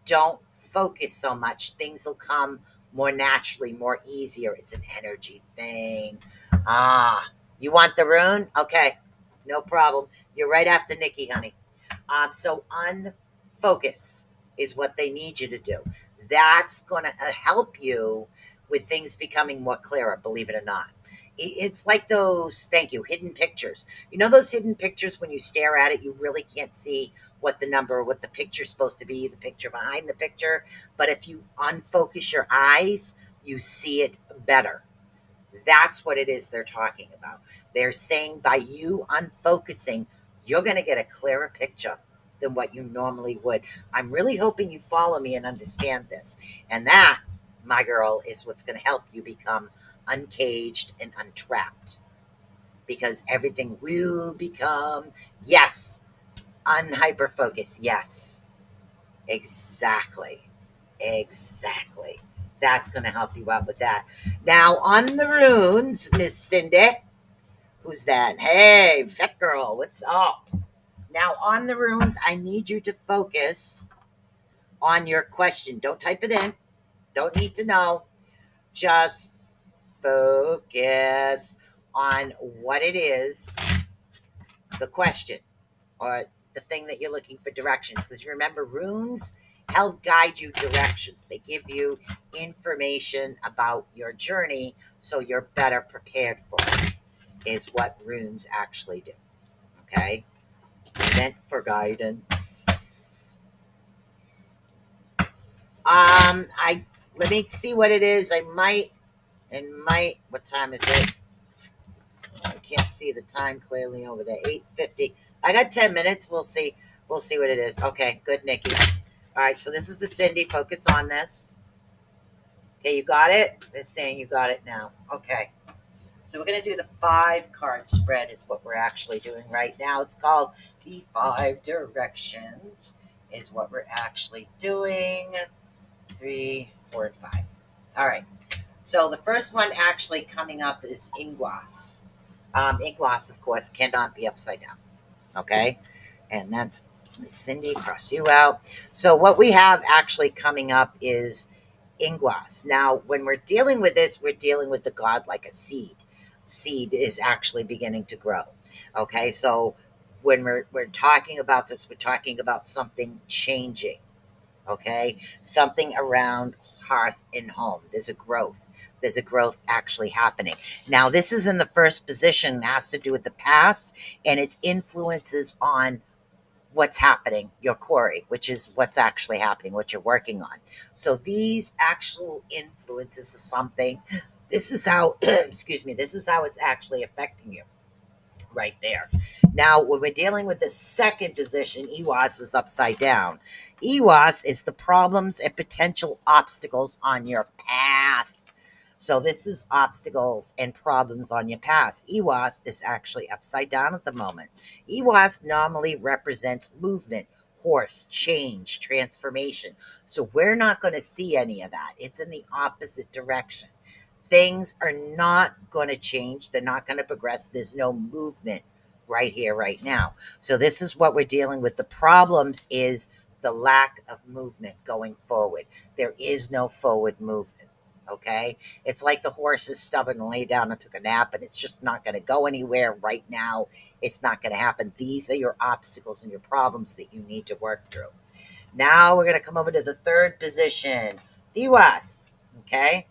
Don't focus so much. Things will come more naturally, more easier. It's an energy thing. You want the rune? Okay, no problem. You're right after Nikki, honey. So unfocus is what they need you to do. That's going to help you with things becoming more clearer, believe it or not. It's like those, thank you, hidden pictures. You know those hidden pictures when you stare at it, you really can't see what the number or what the picture's supposed to be, the picture behind the picture. But if you unfocus your eyes, you see it better. That's what it is they're talking about. They're saying by you unfocusing, you're going to get a clearer picture than what you normally would. I'm really hoping you follow me and understand this. And that, my girl, is what's going to help you become uncaged and untrapped. Because everything will become, yes, unhyperfocus. Yes, exactly. That's going to help you out with that. Now, on the runes, Miss Cindy. Who's that? Hey, Vet Girl, what's up? Now, on the runes, I need you to focus on your question. Don't type it in. Don't need to know. Just focus on what it is, the question, or the thing that you're looking for directions. Because remember, runes help guide you directions. They give you information about your journey so you're better prepared for it, is what runes actually do. Okay? Meant for guidance. I let me see what it is. What time is it? I can't see the time clearly over there. 8:50. I got 10 minutes. We'll see. We'll see what it is. Okay, good, Nikki. All right, so this is the Cindy. Focus on this. Okay, you got it? They're saying you got it now. Okay. So we're going to do the 5-card spread is what we're actually doing right now. It's called the 5 directions is what we're actually doing. 3, 4, and 5. All right. So the first one actually coming up is Ingwas. Ingwas, of course, cannot be upside down. Okay. And that's Cindy, cross you out. So what we have actually coming up is Ingwas. Now, when we're dealing with this, we're dealing with the god like a seed. Seed is actually beginning to grow. Okay. So when we're talking about this, we're talking about something changing. Okay. Something around hearth and home. There's a growth. There's a growth actually happening. Now, this is in the first position, has to do with the past and its influences on what's happening, your quarry, which is what's actually happening, what you're working on. So these actual influences of something, this is how, excuse me, this is how it's actually affecting you right there. Now, when we're dealing with the second position, EWAS is upside down. EWAS is the problems and potential obstacles on your path. So this is obstacles and problems on your path. EWAS is actually upside down at the moment. EWAS normally represents movement, horse, change, transformation. So we're not going to see any of that. It's in the opposite direction. Things are not going to change. They're not going to progress. There's no movement right here, right now. So this is what we're dealing with. The problems is the lack of movement going forward. There is no forward movement. Okay. It's like the horse is stubborn and lay down and took a nap, and it's just not going to go anywhere right now. It's not going to happen. These are your obstacles and your problems that you need to work through. Now we're going to come over to the third position. DWAS. Okay.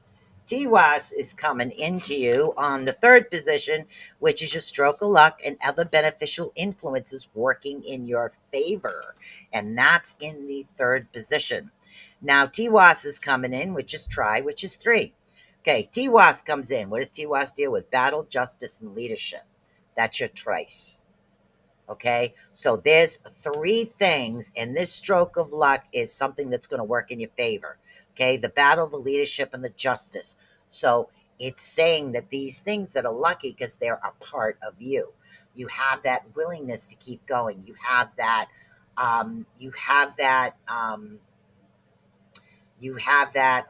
TWAS is coming into you on the third position, which is your stroke of luck and other beneficial influences working in your favor. And that's in the third position. Now, TWAS is coming in, which is try, which is 3. Okay, TWAS comes in. What does TWAS deal with? Battle, justice, and leadership. That's your trice. Okay, so there's 3 things, and this stroke of luck is something that's going to work in your favor. Okay, the battle, the leadership, and the justice. So it's saying that these things that are lucky because they're a part of you. You have that willingness to keep going. You have that. You have that.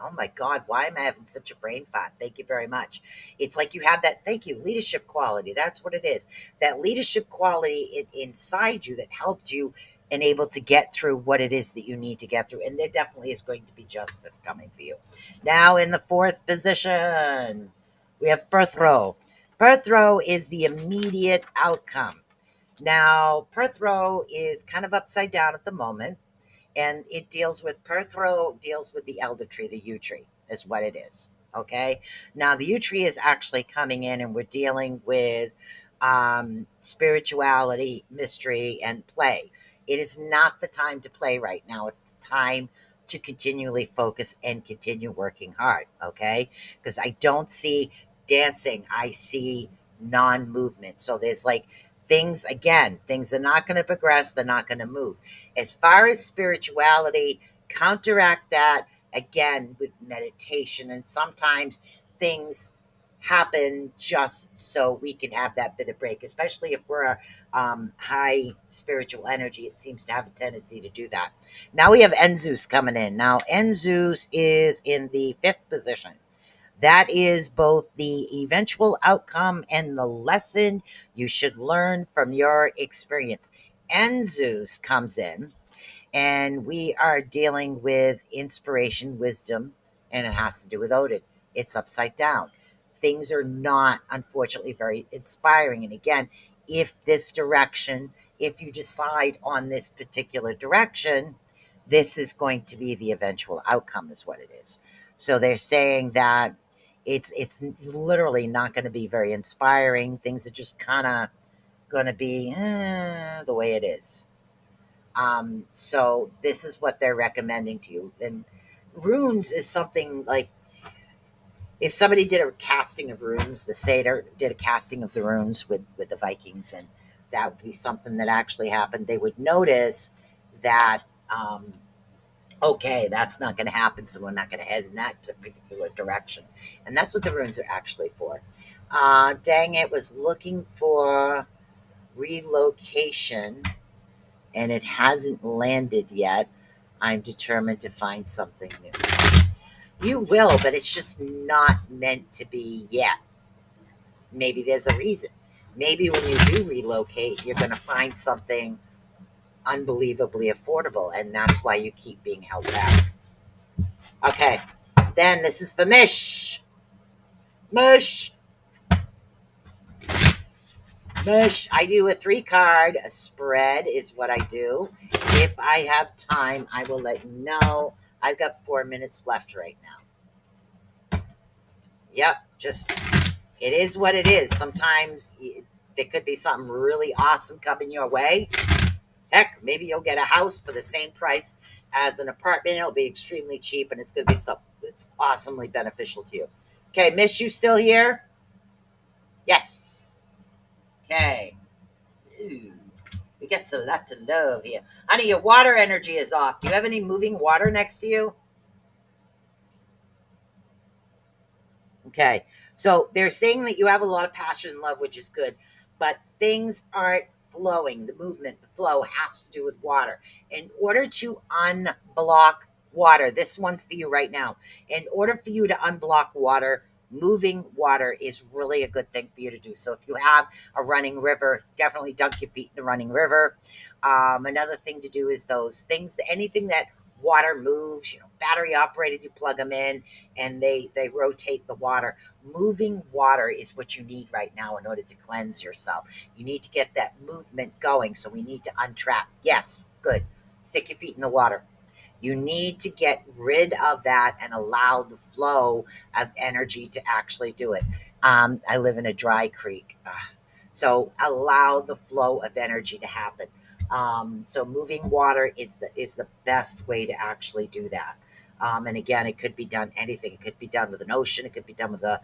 Oh my God, why am I having such a brain fart? Thank you very much. It's like you have that, thank you, leadership quality. That's what it is. That leadership quality inside you that helps you and able to get through what it is that you need to get through. And there definitely is going to be justice coming for you. Now, in the fourth position, we have birth row. Birth row is the immediate outcome. Now, birth row is kind of upside down at the moment, and it deals with Perthrow deals with the elder tree, the yew tree is what it is. Okay. Now the yew tree is actually coming in, and we're dealing with spirituality, mystery, and play. It is not the time to play right now. It's the time to continually focus and continue working hard. Okay. Because I don't see dancing. I see non-movement. So there's like things, again, things are not going to progress. They're not going to move. As far as spirituality, counteract that again with meditation. And sometimes things happen just so we can have that bit of break, especially if we're a high spiritual energy. It seems to have a tendency to do that. Now we have Enzus coming in. Now, Enzus is in the 5th position. That is both the eventual outcome and the lesson you should learn from your experience. Enzus comes in, and we are dealing with inspiration, wisdom, and it has to do with Odin. It's upside down. Things are not, unfortunately, very inspiring. And again, if you decide on this particular direction, this is going to be the eventual outcome, is what it is. So they're saying that it's literally not going to be very inspiring. Things are just kind of going to be the way it is. So this is what they're recommending to you. And runes is something like, if somebody did a casting of runes, the Seder did a casting of the runes with the Vikings, and that would be something that actually happened. They would notice that, okay, that's not going to happen, so we're not going to head in that particular direction. And that's what the runes are actually for. Dang it, was looking for relocation, and it hasn't landed yet. I'm determined to find something new. You will, but it's just not meant to be yet. Maybe there's a reason. Maybe when you do relocate, you're going to find something unbelievably affordable, and that's why you keep being held back. Okay, then this is for Mish. Mish. Mish, I do a 3-card spread is what I do. If I have time, I will let you know. I've got 4 minutes left right now. Yep, just, it is what it is. Sometimes there could be something really awesome coming your way. Heck, maybe you'll get a house for the same price as an apartment. It'll be extremely cheap, and it's going to be something that's awesomely beneficial to you. Okay, Mish, you still here? Yes. Okay. Ooh, we get a lot to love here. Honey, your water energy is off. Do you have any moving water next to you? Okay, so they're saying that you have a lot of passion and love, which is good, but things aren't flowing. The movement, the flow has to do with water. In order to unblock water, this one's for you right now. In order for you to unblock water, moving water is really a good thing for you to do. So if you have a running river, definitely dunk your feet in the running river. Another thing to do is those things, anything that water moves, battery operated, you plug them in and they rotate the water. Moving water is what you need right now in order to cleanse yourself. You need to get that movement going. So we need to untrap. Yes, good. Stick your feet in the water. You need to get rid of that and allow the flow of energy to actually do it. I live in a dry creek. So allow the flow of energy to happen. So moving water is the best way to actually do that. And again, it could be done anything. It could be done with an ocean. It could be done with a,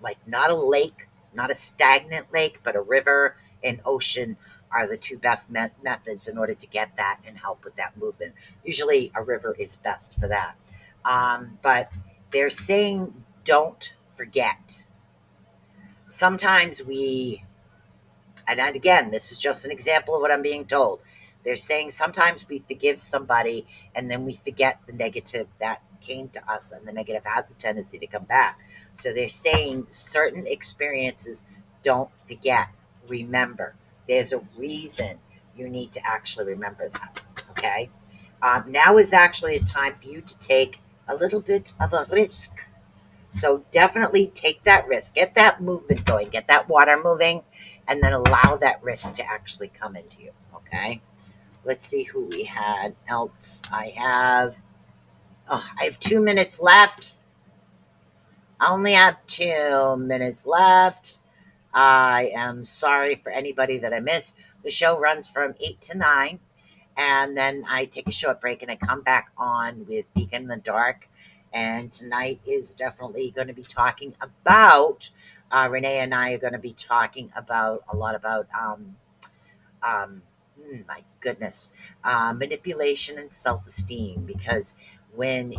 like not a lake, not a stagnant lake, but a river and ocean are the two best methods in order to get that and help with that movement. Usually a river is best for that. But they're saying don't forget. Sometimes and again, this is just an example of what I'm being told. They're saying sometimes we forgive somebody and then we forget the negative that came to us, and the negative has a tendency to come back. So they're saying certain experiences, don't forget, remember. There's a reason you need to actually remember that, okay? Now is actually a time for you to take a little bit of a risk. So definitely take that risk. Get that movement going. Get that water moving. And then allow that risk to actually come into you, okay? Let's see who we had else. I have 2 minutes left. I only have 2 minutes left. I am sorry for anybody that I missed. The show runs from 8 to 9. And then I take a short break and I come back on with Beacon in the Dark. And tonight is definitely going to be talking about, Renee and I are going to be talking about a lot about, my goodness, manipulation and self-esteem. Because when,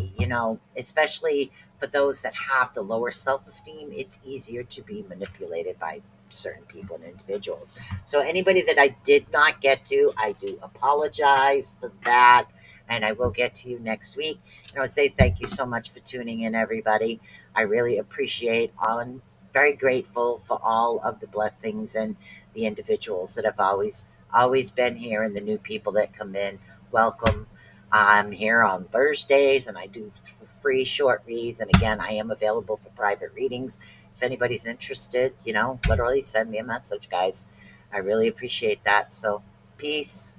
especially for those that have the lower self-esteem, it's easier to be manipulated by certain people and individuals. So anybody that I did not get to, I do apologize for that, and I will get to you next week. And I would say thank you so much for tuning in, everybody. I really appreciate all and very grateful for all of the blessings and the individuals that have always Always been here, and the new people that come in, welcome. I'm here on Thursdays and I do free short reads. And again, I am available for private readings. If anybody's interested, literally send me a message, guys. I really appreciate that. So, peace.